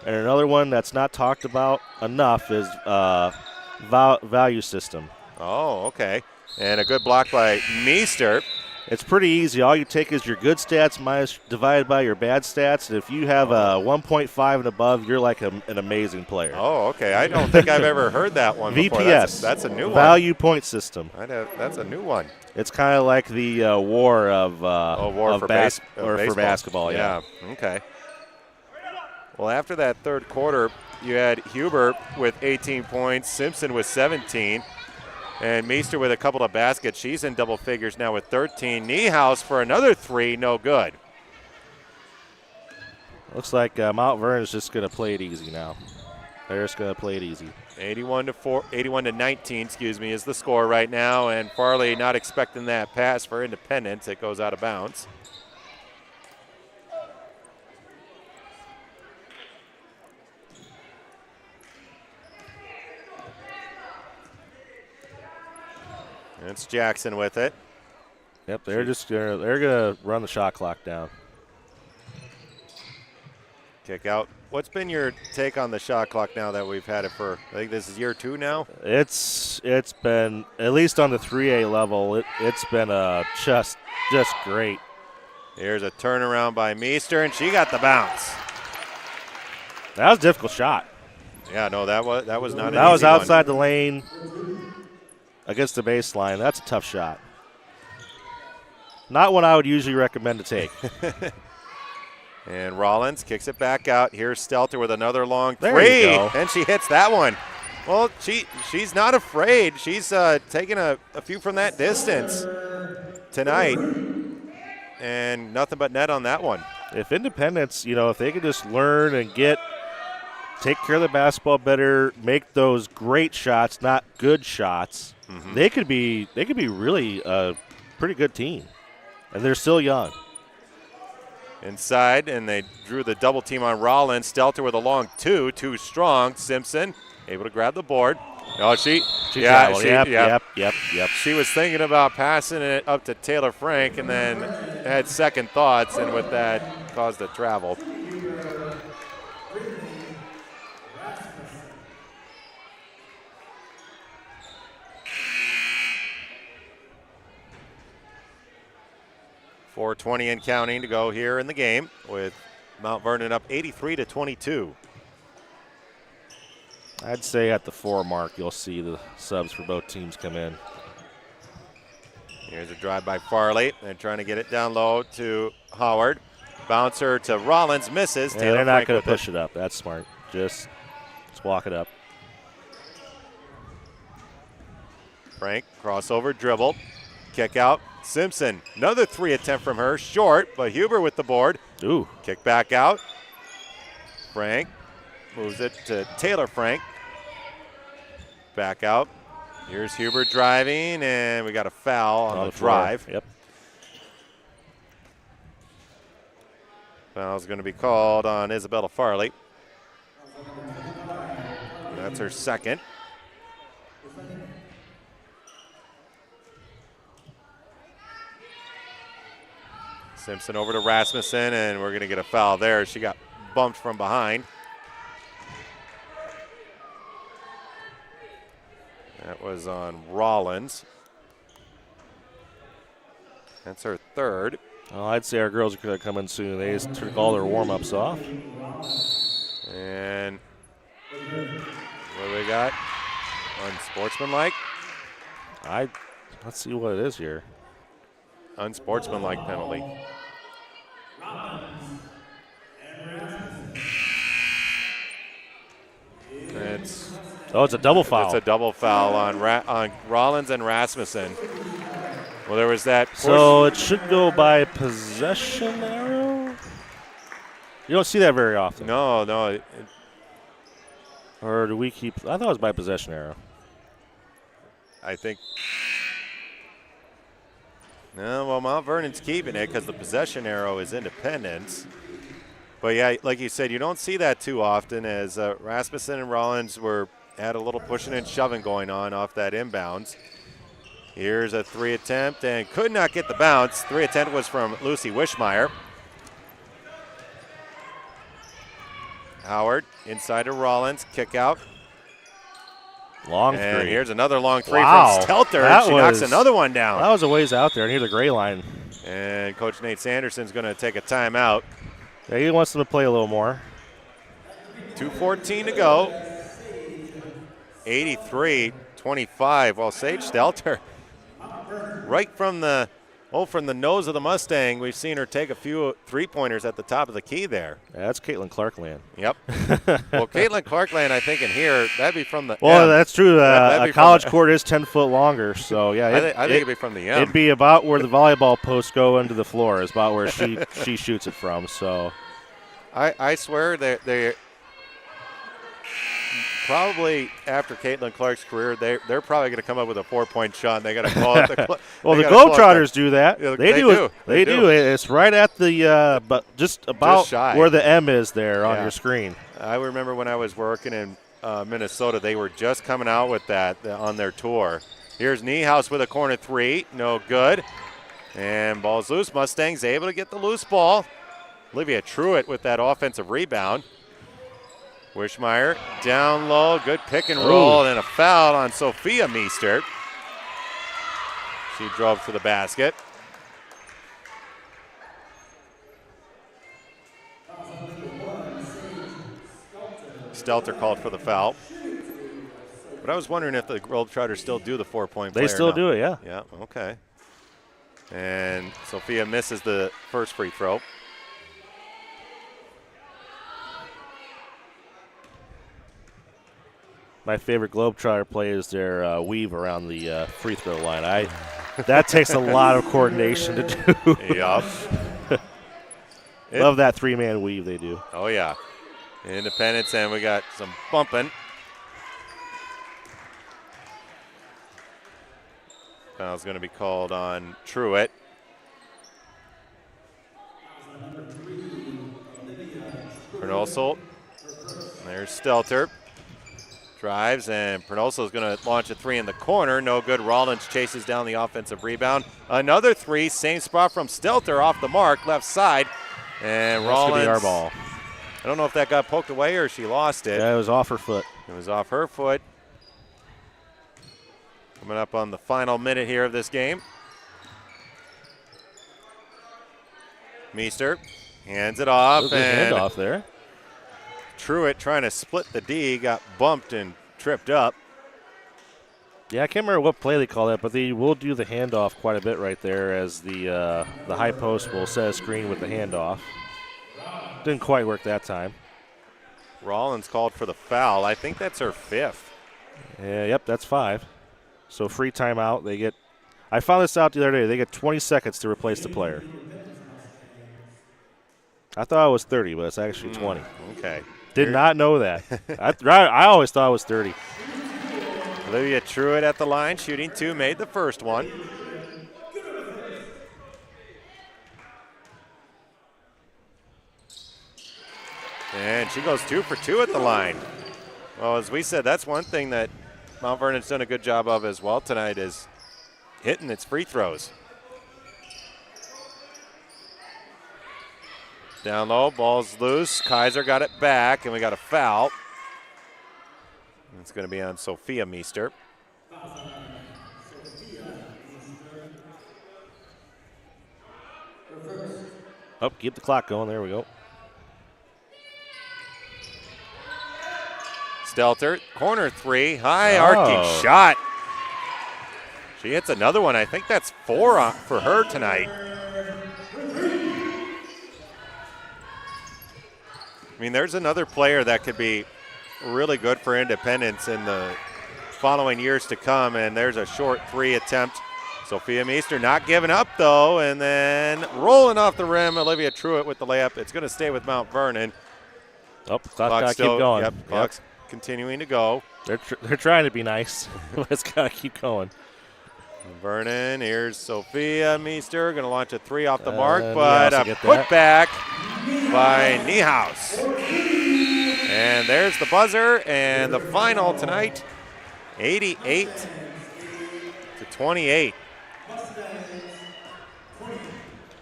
And another one that's not talked about enough is value system. Oh, okay. And a good block by Meester. It's pretty easy. All you take is your good stats minus divided by your bad stats. And if you have a 1.5 and above, you're like an amazing player. Oh, okay. I don't think I've ever heard that one before. VPS. That's a new one. Value point system. That's a new one. It's kind of like the war of for basketball. Yeah. Okay. Well, after that third quarter, you had Huber with 18 points, Simpson with 17. And Meester with a couple of baskets. She's in double figures now with 13. Niehaus for another 3, no good. Looks like Mount Vernon's just going to play it easy now. They're just going to play it easy. 81-19, is the score right now. And Farley not expecting that pass for Independence. It goes out of bounds. It's Jackson with it. Yep, they're gonna run the shot clock down. Kick out. What's been your take on the shot clock now that we've had it for? I think this is year 2 now. It's been, at least on the 3A level, it's been just great. Here's a turnaround by Meester, and she got the bounce. That was a difficult shot. Yeah, no, that was not an easy one. That was outside the lane. Against the baseline, that's a tough shot. Not one I would usually recommend to take. And Rollins kicks it back out. Here's Stelter with another long 3. There you go. And she hits that one. Well, she's not afraid. She's taking a few from that distance tonight. And nothing but net on that one. If Independence, if they could just learn and take care of the basketball better, make those great shots, not good shots, they could be really a pretty good team. And they're still young. Inside, and they drew the double team on Rollins. Stelter with a long 2, too strong. Simpson able to grab the board. Oh, Yep. She was thinking about passing it up to Taylor Frank and then had second thoughts, and with that caused a travel. 4:20 and counting to go here in the game with Mount Vernon up 83-22. I'd say at the 4 mark, you'll see the subs for both teams come in. Here's a drive by Farley. They're trying to get it down low to Howard. Bouncer to Rollins, misses. Yeah, Taylor they're not Frank going with to push it up. That's smart. Just walk it up. Frank, crossover, dribble, kick out. Simpson, another 3 attempt from her, short, but Huber with the board. Ooh. Kick back out. Frank moves it to Taylor Frank. Back out. Here's Huber driving, and we got a foul on the drive. Yep. Foul's going to be called on Isabella Farley. That's her second. Simpson over to Rasmussen, and we're going to get a foul there. She got bumped from behind. That was on Rollins. That's her third. Well, I'd say our girls are going to come in soon. They just took all their warm-ups off. And what do we got? Unsportsmanlike? Let's see what it is here. Unsportsmanlike penalty. It's a double foul. It's a double foul on Rollins and Rasmussen. Well, there was that. So it should go by possession arrow? You don't see that very often. No. Or do we keep? I thought it was by possession arrow. I think. No, well, Mount Vernon's keeping it because the possession arrow is Independence. But, yeah, like you said, you don't see that too often as Rasmussen and Rollins had a little pushing and shoving going on off that inbounds. Here's a 3 attempt and could not get the bounce. 3 attempt was from Lucy Wishmeyer. Howard inside to Rollins, kick out. Long and three. Here's another long three Wow. from Stelter. She knocks another one down. That was a ways out there near the gray line. And Coach Nate Sanderson's going to take a timeout. Yeah, he wants them to play a little more. 2:14 to go. 83-25. Well, Sage Stelter, right from the nose of the Mustang, we've seen her take a few three-pointers at the top of the key there. Yeah, that's Caitlin Clarkland. Yep. Well, Caitlin Clarkland, I think in here, that'd be from the Well, M. that's true. That'd A be college court is 10 foot longer, so yeah. I think it'd be from the M. It'd be about where the volleyball posts go into the floor. Is about where she shoots it from. So, I swear they probably after Caitlin Clark's career, they're probably going to come up with a 4-point shot. And they got to call it. Well, the Globetrotters do that. Yeah, they do. They do. It's right at the but just about shy. where the M is there on your screen. I remember when I was working in Minnesota, they were just coming out with that on their tour. Here's Niehaus with a corner 3, no good. And ball's loose. Mustangs able to get the loose ball. Olivia Truitt with that offensive rebound. Wishmeyer down low, good pick and roll, and a foul on Sophia Meester. She drove to the basket. Stelter called for the foul. But I was wondering if the Globetrotters still do the 4-point play. They still do it, yeah. Yeah, okay. And Sophia misses the first free throw. My favorite Globetrotter play is their weave around the free throw line. That takes a lot of coordination to do. Yup. Love that 3-man weave they do. Oh, yeah. Independence, and we got some bumping. Foul's going to be called on Truitt. Pernoso. There's Stelter. Drives, and Pernoso is going to launch a 3 in the corner. No good. Rollins chases down the offensive rebound. Another 3, same spot from Stelter off the mark, left side. And Rollins. That's going to be our ball. I don't know if that got poked away or she lost it. Yeah, it was off her foot. It was off her foot. Coming up on the final minute here of this game. Meester hands it off. And handoff there. Truitt trying to split the D, got bumped and tripped up. Yeah, I can't remember what play they call that, but they will do the handoff quite a bit right there as the high post will set a screen with the handoff. Didn't quite work that time. Rollins called for the foul. I think that's her 5th. Yeah, yep, that's 5. So free timeout. They get. I found this out the other day. They get 20 seconds to replace the player. I thought it was 30, but it's actually 20. Okay. Did not know that. I always thought it was 30. Olivia Truitt at the line, shooting 2, made the first one. And she goes 2 for 2 at the line. Well, as we said, that's one thing that Mount Vernon's done a good job of as well tonight is hitting its free throws. Down low, ball's loose. Kaiser got it back, and we got a foul. It's going to be on Sophia Meester. Oh, keep the clock going. There we go. Stelter, corner 3, high arcing shot. She hits another one. I think that's 4 for her tonight. I mean, there's another player that could be really good for Independence in the following years to come, and there's a short 3 attempt. Sophia Meester not giving up, though, and then rolling off the rim, Olivia Truitt with the layup. It's going to stay with Mount Vernon. Oh, clock got to keep going. Yep, clock's continuing to go. They're trying to be nice. Let's got to keep going. Vernon, here's Sophia Meester, going to launch a 3 off the mark, but a putback by Niehaus. And there's the buzzer, and the final tonight, 88-28.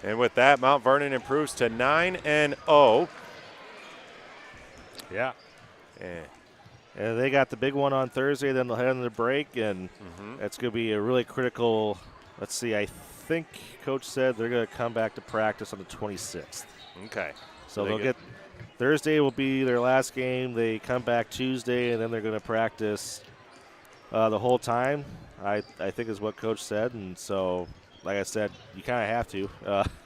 And with that, Mount Vernon improves to 9-0. Yeah. And they got the big one on Thursday, then they'll head into the break, and that's going to be a really critical. Let's see, I think Coach said they're going to come back to practice on the 26th. Okay. So they'll get Thursday will be their last game. They come back Tuesday, and then they're going to practice the whole time, I think is what Coach said. And so, like I said, you kind of have to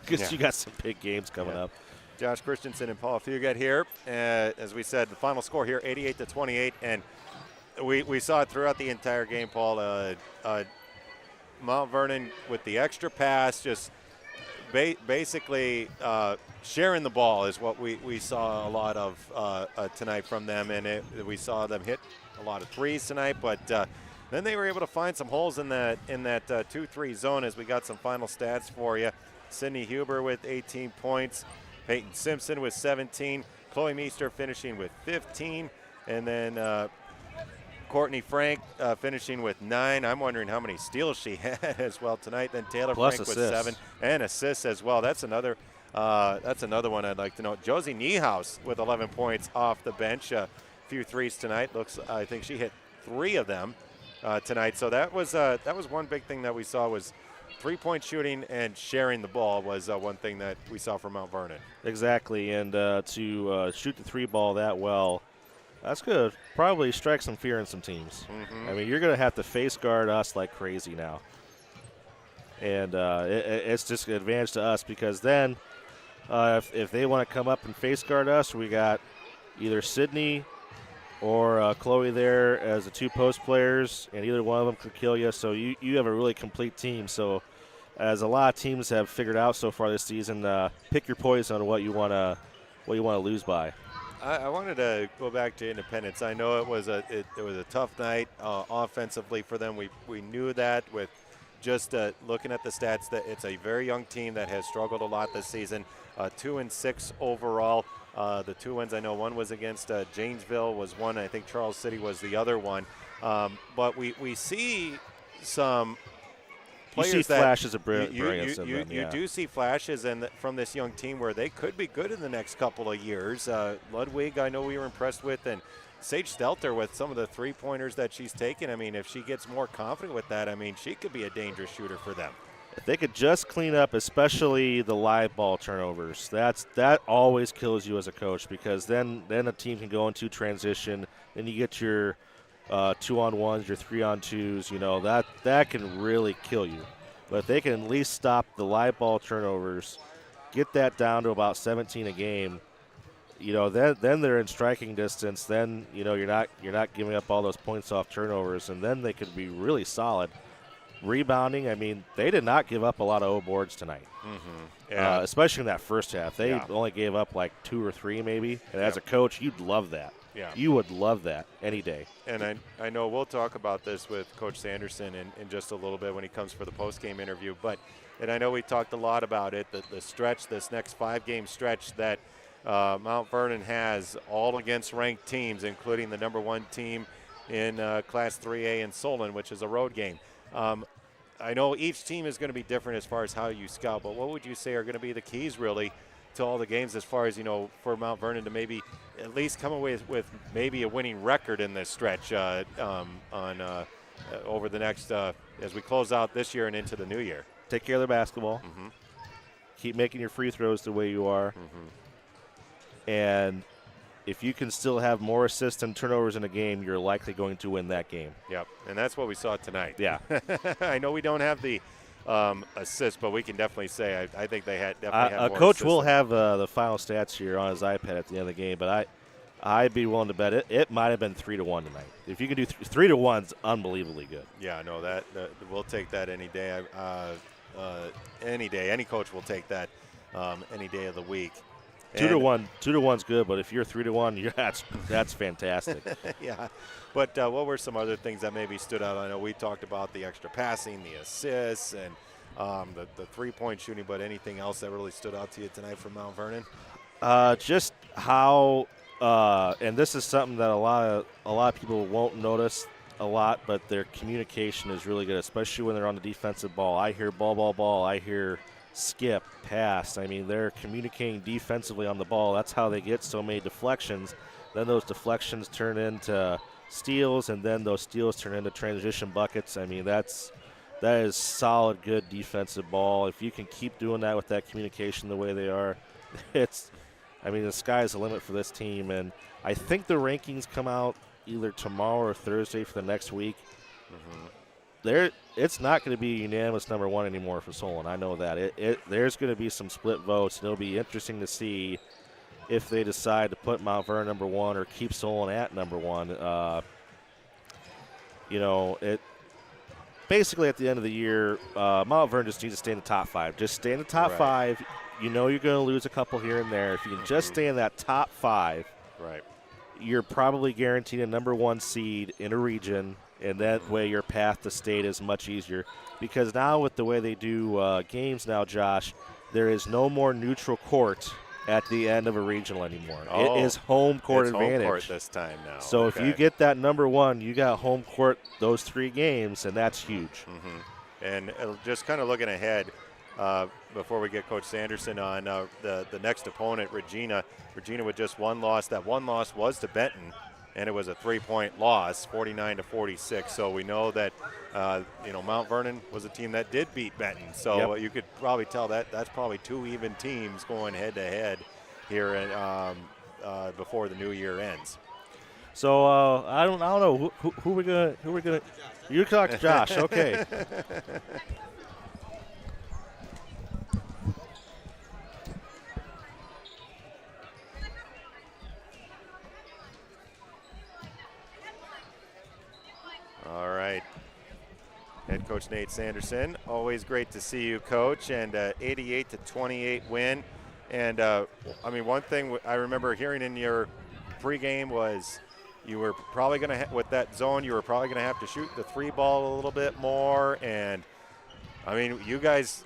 because you got some big games coming up. Josh Christensen and Paul Fugate here. As we said, the final score here, 88-28, and we saw it throughout the entire game, Paul. Mount Vernon with the extra pass, just basically sharing the ball is what we saw a lot of tonight from them, and we saw them hit a lot of threes tonight, but then they were able to find some holes in that 2-3 zone as we got some final stats for you. Sydney Huber with 18 points. Peyton Simpson with 17, Chloe Meester finishing with 15, and then Courtney Frank finishing with 9. I'm wondering how many steals she had as well tonight. Then Taylor Plus Frank assists. with 7 and assists as well. That's another one I'd like to know. Josie Niehaus with 11 points off the bench. A few threes tonight. I think she hit 3 of them tonight. So that was one big thing that we saw was three-point shooting and sharing the ball was one thing that we saw from Mount Vernon. Exactly, and to shoot the 3 ball that well, that's going to probably strike some fear in some teams. I mean, you're going to have to face guard us like crazy now. And it's just an advantage to us because then if they want to come up and face guard us, we got either Sydney or Chloe there as the 2 post players, and either one of them could kill you. So you have a really complete team. So as a lot of teams have figured out so far this season, pick your poison on what you want to lose by. I wanted to go back to Independence. I know it was a tough night offensively for them. We knew that with just looking at the stats that it's a very young team that has struggled a lot this season. 2-6 overall. The 2 wins, I know one was against Janesville was one. I think Charles City was the other one. But we see some players you see that flashes of brilliance in them. You do see flashes from this young team where they could be good in the next couple of years. Ludwig, I know we were impressed with, and Sage Stelter with some of the 3-pointers that she's taken. I mean, if she gets more confident with that, I mean, she could be a dangerous shooter for them. If they could just clean up, especially the live ball turnovers, that always kills you as a coach, because then a team can go into transition, then you get your 2-on-1s, your 3-on-2s. You know, that can really kill you. But if they can at least stop the live ball turnovers, get that down to about 17 a game, you know, then they're in striking distance. Then, you know, you're not giving up all those points off turnovers, and then they could be really solid. Rebounding, I mean, they did not give up a lot of O boards tonight, Yeah. especially in that first half. They only gave up like 2 or 3 maybe, and as a coach, you'd love that. Yeah. You would love that any day. And I know we'll talk about this with Coach Sanderson in just a little bit when he comes for the post-game interview. And I know we talked a lot about it, the stretch, this next 5-game stretch that Mount Vernon has, all against ranked teams, including the #1 team in Class 3A in Solon, which is a road game. I know each team is going to be different as far as how you scout, but what would you say are going to be the keys really to all the games as far as, you know, for Mount Vernon to maybe at least come away with maybe a winning record in this stretch over the next as we close out this year and into the new year? Take care of their basketball. Keep making your free throws the way you are. And if you can still have more assists and turnovers in a game, you're likely going to win that game. Yep, and that's what we saw tonight. Yeah. I know we don't have the assists, but we can definitely say I think they definitely had more coach assists will than have the final stats here on his iPad at the end of the game, but I'd be willing to bet it might have been 3-1 tonight. If you can do 3-1's unbelievably good. Yeah, no, that we'll take that any day. Any day, any coach will take that any day of the week. 2-1's good, but if you're 3-1, that's fantastic. Yeah, but what were some other things that maybe stood out? I know we talked about the extra passing, the assists, and the three-point shooting, but anything else that really stood out to you tonight from Mount Vernon? Just how, and this is something that a lot of people won't notice a lot, but their communication is really good, especially when they're on the defensive ball. I hear ball. I hear skip, pass. I mean, they're communicating defensively on the ball. That's how they get so many deflections. Then those deflections turn into steals, and then those steals turn into transition buckets. I mean, that is solid, good defensive ball. If you can keep doing that with that communication the way they are, the sky's the limit for this team. And I think the rankings come out either tomorrow or Thursday for the next week. It's not going to be unanimous #1 anymore for Solon. I know that. There's going to be some split votes, and it'll be interesting to see if they decide to put Mount Vernon #1 or keep Solon at #1. Basically at the end of the year, Mount Vernon just needs to stay in the top 5. Just stay in the top 5. You know you're going to lose a couple here and there. If you can just stay in that top 5, you're probably guaranteed a #1 seed in a region. And that way your path to state is much easier. Because now with the way they do games now, Josh, there is no more neutral court at the end of a regional anymore. It is home court advantage. Home court this time now. So if you get that #1, you got home court those 3 games, and that's huge. And just kind of looking ahead, before we get Coach Sanderson on, the next opponent, Regina with just 1 loss. That 1 loss was to Benton. And it was a 3-point loss, 49-46. So we know that, Mount Vernon was a team that did beat Benton. So you could probably tell that's probably 2 even teams going head-to-head here before the new year ends. So I don't know who we're gonna. You talk to Josh, okay? All right. Head coach Nate Sanderson, always great to see you, Coach, and 88-28 win. And, one thing I remember hearing in your pregame was you were probably going to, with that zone, you were probably going to have to shoot the 3 ball a little bit more. And, you guys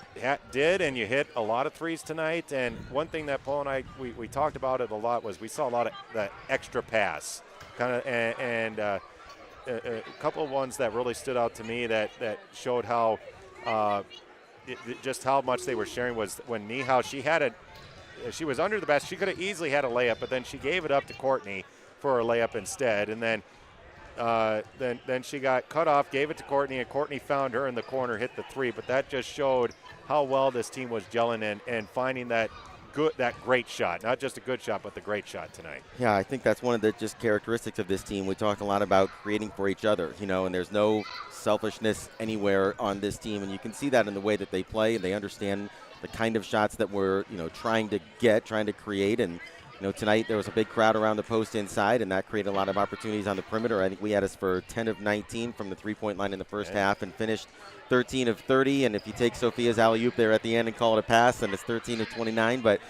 did, and you hit a lot of 3s tonight. And one thing that Paul and I, we talked about it a lot was we saw a lot of that extra pass a couple of ones that really stood out to me that showed how just how much they were sharing was when Nihal, she was under the basket. She could have easily had a layup, but then she gave it up to Courtney for a layup instead. And then then she got cut off, gave it to Courtney, and Courtney found her in the corner, hit the three. But that just showed how well this team was gelling and finding that great shot, not just a good shot, but the great shot tonight. Yeah, I think that's one of the just characteristics of this team. We talk a lot about creating for each other, and there's no selfishness anywhere on this team, and you can see that in the way that they play. They understand the kind of shots that we're, trying to create, and tonight there was a big crowd around the post inside, and that created a lot of opportunities on the perimeter. I think we had us for 10 of 19 from the three-point line in the first half and finished 13 of 30. And if you take Sophia's alley-oop there at the end and call it a pass, then it's 13 of 29. But,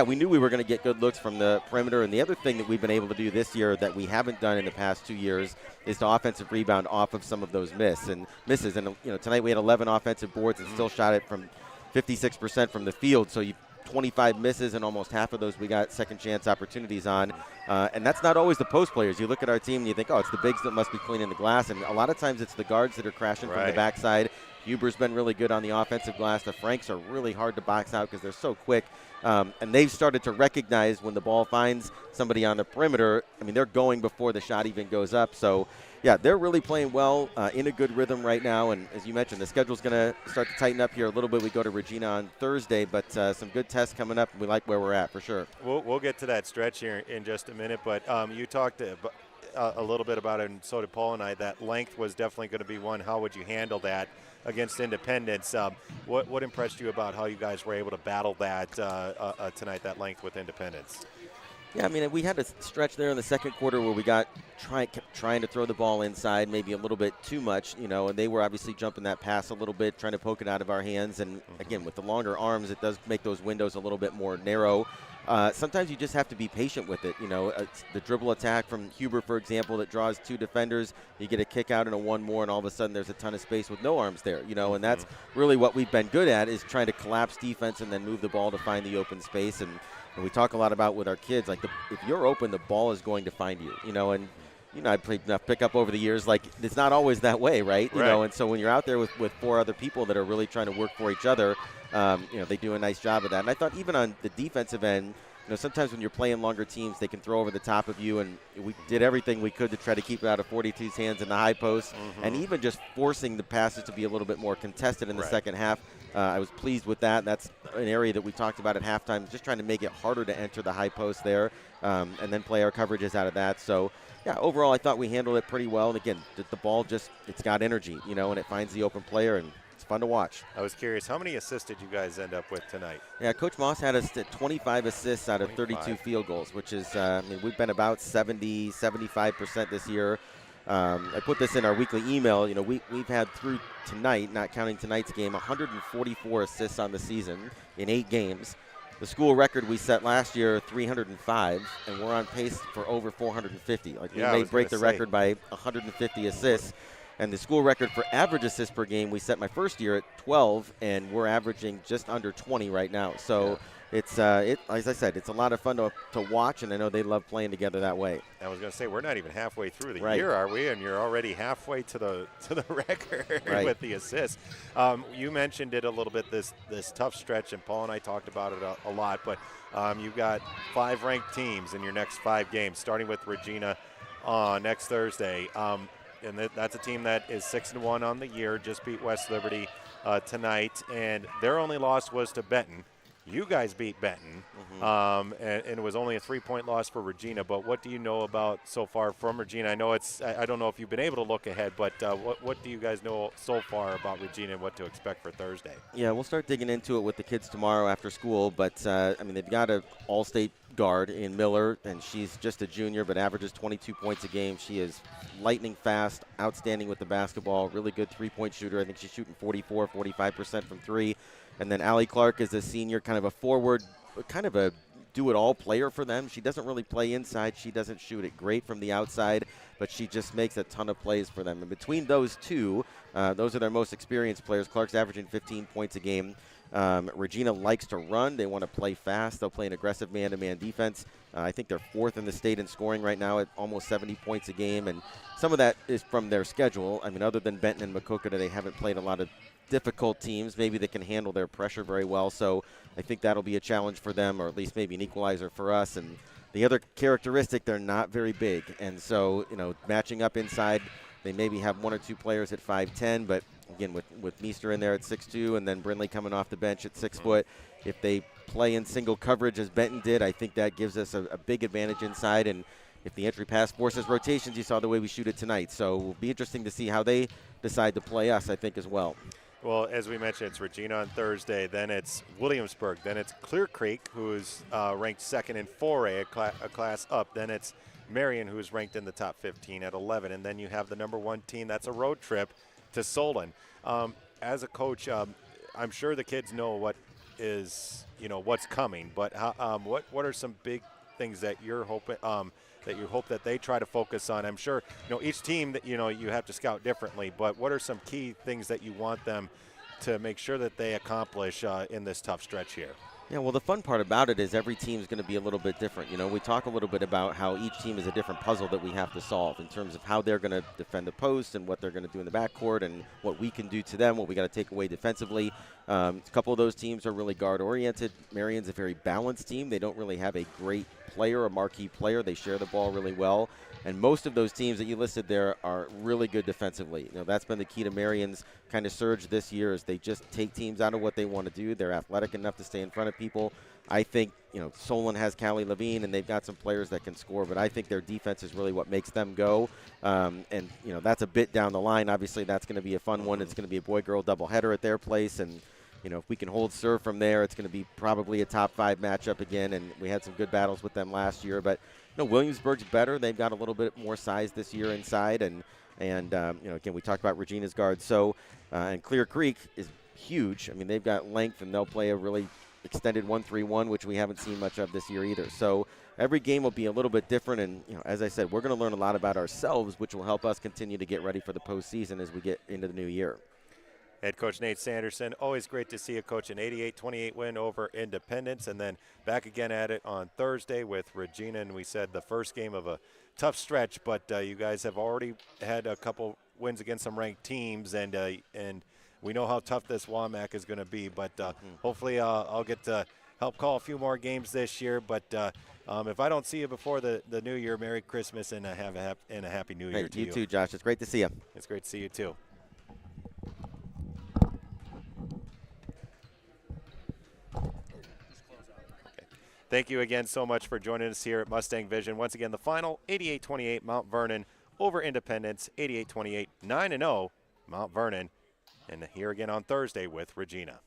we knew we were going to get good looks from the perimeter. And the other thing that we've been able to do this year that we haven't done in the past 2 years is to offensive rebound off of some of those misses. And, tonight we had 11 offensive boards and still shot it from 56% from the field. So 25 misses, and almost half of those we got second chance opportunities on. And that's not always the post players. You look at our team and you think, it's the bigs that must be cleaning the glass. And a lot of times it's the guards that are crashing from the backside. Huber's been really good on the offensive glass. The Franks are really hard to box out because they're so quick. And they've started to recognize when the ball finds somebody on the perimeter, they're going before the shot even goes up. So, they're really playing well, in a good rhythm right now. And as you mentioned, the schedule's going to start to tighten up here a little bit. We go to Regina on Thursday, but some good tests coming up, and we like where we're at for sure. We'll get to that stretch here in just a minute, but you talked a little bit about it, and so did Paul and I. That length was definitely going to be one. How would you handle that against Independence? What impressed you about how you guys were able to battle that tonight, that length with Independence? Yeah, we had a stretch there in the second quarter where we got trying to throw the ball inside, maybe a little bit too much, and they were obviously jumping that pass a little bit, trying to poke it out of our hands. And again, with the longer arms, it does make those windows a little bit more narrow. Sometimes you just have to be patient with it. The dribble attack from Huber, for example, that draws two defenders. You get a kick out and a one more, and all of a sudden there's a ton of space with no arms there. And that's really what we've been good at, is trying to collapse defense and then move the ball to find the open space. And we talk a lot about with our kids, like if you're open, the ball is going to find you. And I played enough pickup over the years. Like, it's not always that way, right? And so when you're out there with four other people that are really trying to work for each other, they do a nice job of that. And I thought even on the defensive end, sometimes when you're playing longer teams, they can throw over the top of you, and we did everything we could to try to keep it out of 42's hands in the high post, and even just forcing the passes to be a little bit more contested in the second half. I was pleased with that. That's an area that we talked about at halftime, just trying to make it harder to enter the high post there, and then play our coverages out of that. So, overall, I thought we handled it pretty well. And again, the ball it's got energy, and it finds the open player, and it's fun to watch. I was curious, how many assists did you guys end up with tonight? Yeah, Coach Moss had us at 25 assists out of 32 field goals, which is, we've been about 70, 75% this year. I put this in our weekly email. We've had through tonight, not counting tonight's game, 144 assists on the season in 8 games. The school record we set last year, 305, and we're on pace for over 450. We may break the record by 150 assists. And the school record for average assists per game, we set my first year at 12, and we're averaging just under 20 right now. So it's, as I said, it's a lot of fun to watch, and I know they love playing together that way. I was going to say, we're not even halfway through the year, are we? And you're already halfway to the record with the assists. You mentioned it a little bit, this tough stretch, and Paul and I talked about it a lot. But you've got 5 ranked teams in your next 5 games, starting with Regina next Thursday. And that's a team that is 6-1 on the year, just beat West Liberty tonight, and their only loss was to Benton. You guys beat Benton, and it was only a 3-point loss for Regina. But what do you know about so far from Regina? I know I don't know if you've been able to look ahead, but what do you guys know so far about Regina and what to expect for Thursday? Yeah, we'll start digging into it with the kids tomorrow after school. But they've got an all-state guard in Miller, and she's just a junior, but averages 22 points a game. She is lightning fast, outstanding with the basketball, really good 3-point shooter. I think she's shooting 45% from 3. And then Allie Clark is a senior, kind of a forward, kind of a do-it-all player for them. She doesn't really play inside. She doesn't shoot it great from the outside, but she just makes a ton of plays for them. And between those two, those are their most experienced players. Clark's averaging 15 points a game. Regina likes to run. They want to play fast. They'll play an aggressive man-to-man defense. I think they're 4th in the state in scoring right now at almost 70 points a game, and some of that is from their schedule. Other than Benton and Maquoketa, they haven't played a lot of difficult teams, maybe they can handle their pressure very well. So I think that'll be a challenge for them, or at least maybe an equalizer for us. And the other characteristic, they're not very big. And so, matching up inside, they maybe have one or two players at 5'10", but again, with Meester in there at 6'2", and then Brindley coming off the bench at 6 foot, if they play in single coverage as Benton did, I think that gives us a big advantage inside. And if the entry pass forces rotations, you saw the way we shoot it tonight. So it will be interesting to see how they decide to play us, I think, as well. Well, as we mentioned, it's Regina on Thursday, then it's Williamsburg, then it's Clear Creek, who's ranked second in 4A, a class up. Then it's Marion, who's ranked in the top 15 at 11. And then you have the number 1 team. That's a road trip to Solon. As a coach, I'm sure the kids know what is, what's coming. But what are some big things that you're hoping that you hope that they try to focus on? I'm sure, each team that, you have to scout differently, but what are some key things that you want them to make sure that they accomplish in this tough stretch here? Yeah, well, the fun part about it is every team is going to be a little bit different. We talk a little bit about how each team is a different puzzle that we have to solve in terms of how they're going to defend the post and what they're going to do in the backcourt and what we can do to them, what we got to take away defensively. A couple of those teams are really guard-oriented. Marion's a very balanced team. They don't really have a great player, a marquee player. They share the ball really well. And most of those teams that you listed there are really good defensively. That's been the key to Marion's kind of surge this year is they just take teams out of what they want to do. They're athletic enough to stay in front of people. I think, Solon has Callie Levine, and they've got some players that can score, but I think their defense is really what makes them go. And that's a bit down the line. Obviously, that's going to be a fun one. It's going to be a boy-girl doubleheader at their place, and if we can hold serve from there, it's going to be probably a top 5 matchup again, and we had some good battles with them last year. But, Williamsburg's better. They've got a little bit more size this year inside, and again, we talked about Regina's guard. So, and Clear Creek is huge. I mean, they've got length, and they'll play a really extended 1-3-1, which we haven't seen much of this year either. So every game will be a little bit different, and as I said, we're going to learn a lot about ourselves, which will help us continue to get ready for the postseason as we get into the new year. Head coach Nate Sanderson, always great to see a coach an 88-28 win over Independence, and then back again at it on Thursday with Regina. And we said the first game of a tough stretch, but you guys have already had a couple wins against some ranked teams, and we know how tough this WaMac is going to be. But hopefully I'll get to help call a few more games this year. But if I don't see you before the new year, Merry Christmas and a Happy New Year to you. You too, Josh. It's great to see you. It's great to see you too. Thank you again so much for joining us here at Mustang Vision. Once again, the final 88-28 Mount Vernon over Independence, 88-28, 9-0 Mount Vernon. And here again on Thursday with Regina.